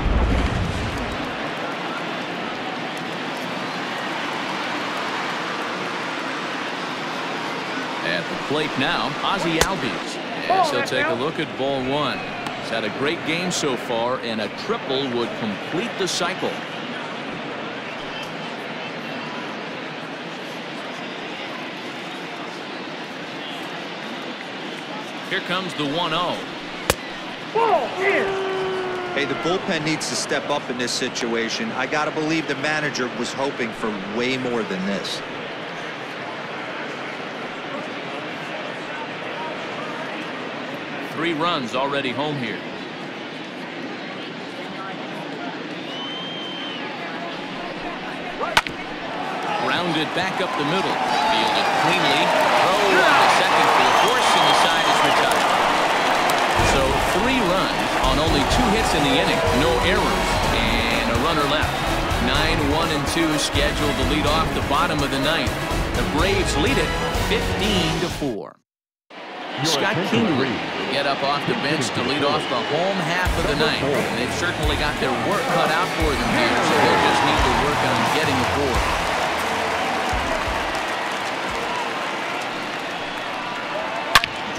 At the plate now, Ozzie Albies. As he'll take a look at ball 1. He's had a great game so far, and a triple would complete the cycle. Here comes the 1-0. Hey, the bullpen needs to step up in this situation. I got to believe the manager was hoping for way more than this. Three runs already home here. Grounded back up the middle. Fielded cleanly. Throw on the second for the force, and the side is retired. So 3 runs on only 2 hits in the inning. No errors. And a runner left. 9 behind 1-2, scheduled to lead off the bottom of the ninth. The Braves lead it 15-4. Scott Kingery will get up off the bench to lead off the home half of the ninth. And they've certainly got their work cut out for them here, so they'll just need to work on getting aboard.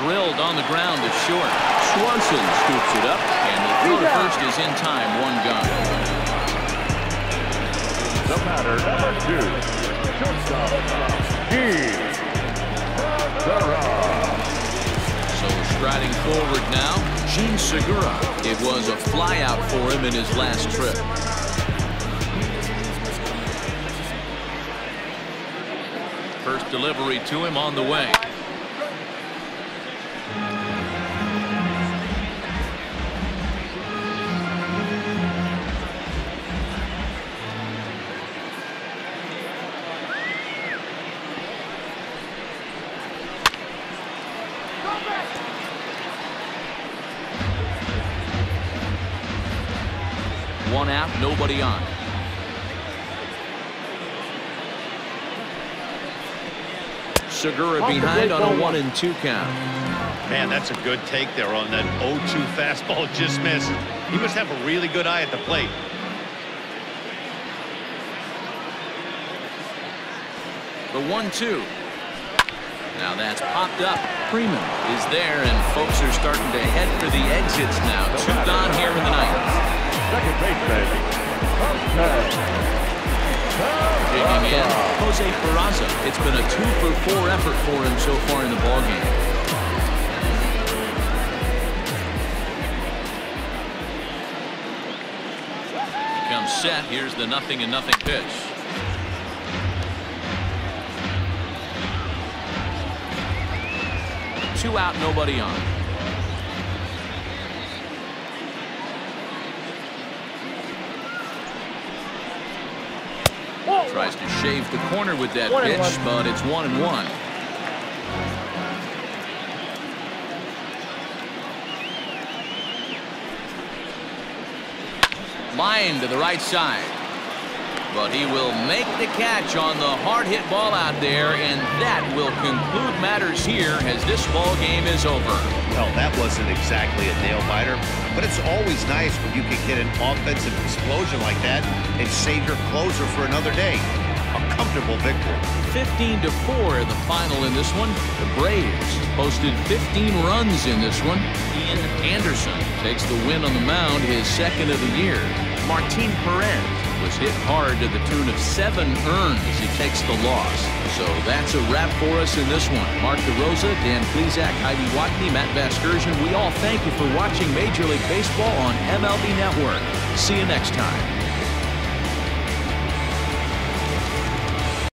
Drilled on the ground to short. Swanson scoops it up, and the throw to first is in time, one gone. The batter, number 2, shortstop, So striding forward now, Gene Segura. It was a flyout for him in his last trip. First delivery to him on the way. One out, nobody on. Segura behind on a 1-2 count. Man, that's a good take there on that 0-2 fastball just missed. He must have a really good eye at the plate. The 1-2. Now that's popped up. Freeman is there, and folks are starting to head for the exits now. 2 gone here in the ninth. second baseman, Digging in, Jose Peraza. It's been a 2-for-4 effort for him so far in the ballgame. He comes set. Here's the 0-0 pitch. Two out, nobody on. Tries to shave the corner with that pitch, but it's 1-1. Line to the right side. But he will make the catch on the hard hit ball out there, and that will conclude matters here as this ball game is over. Well, that wasn't exactly a nail biter, but it's always nice when you can get an offensive explosion like that and save your closer for another day. A comfortable victory. 15-4 the final in this one. The Braves posted 15 runs in this one. Ian Anderson takes the win on the mound, his second of the year. Martin Perez was hit hard to the tune of 7 earned as he takes the loss. So that's a wrap for us in this one. Mark DeRosa, Dan Plesac, Heidi Watney, Matt Vasgersian, we all thank you for watching Major League Baseball on MLB Network. See you next time.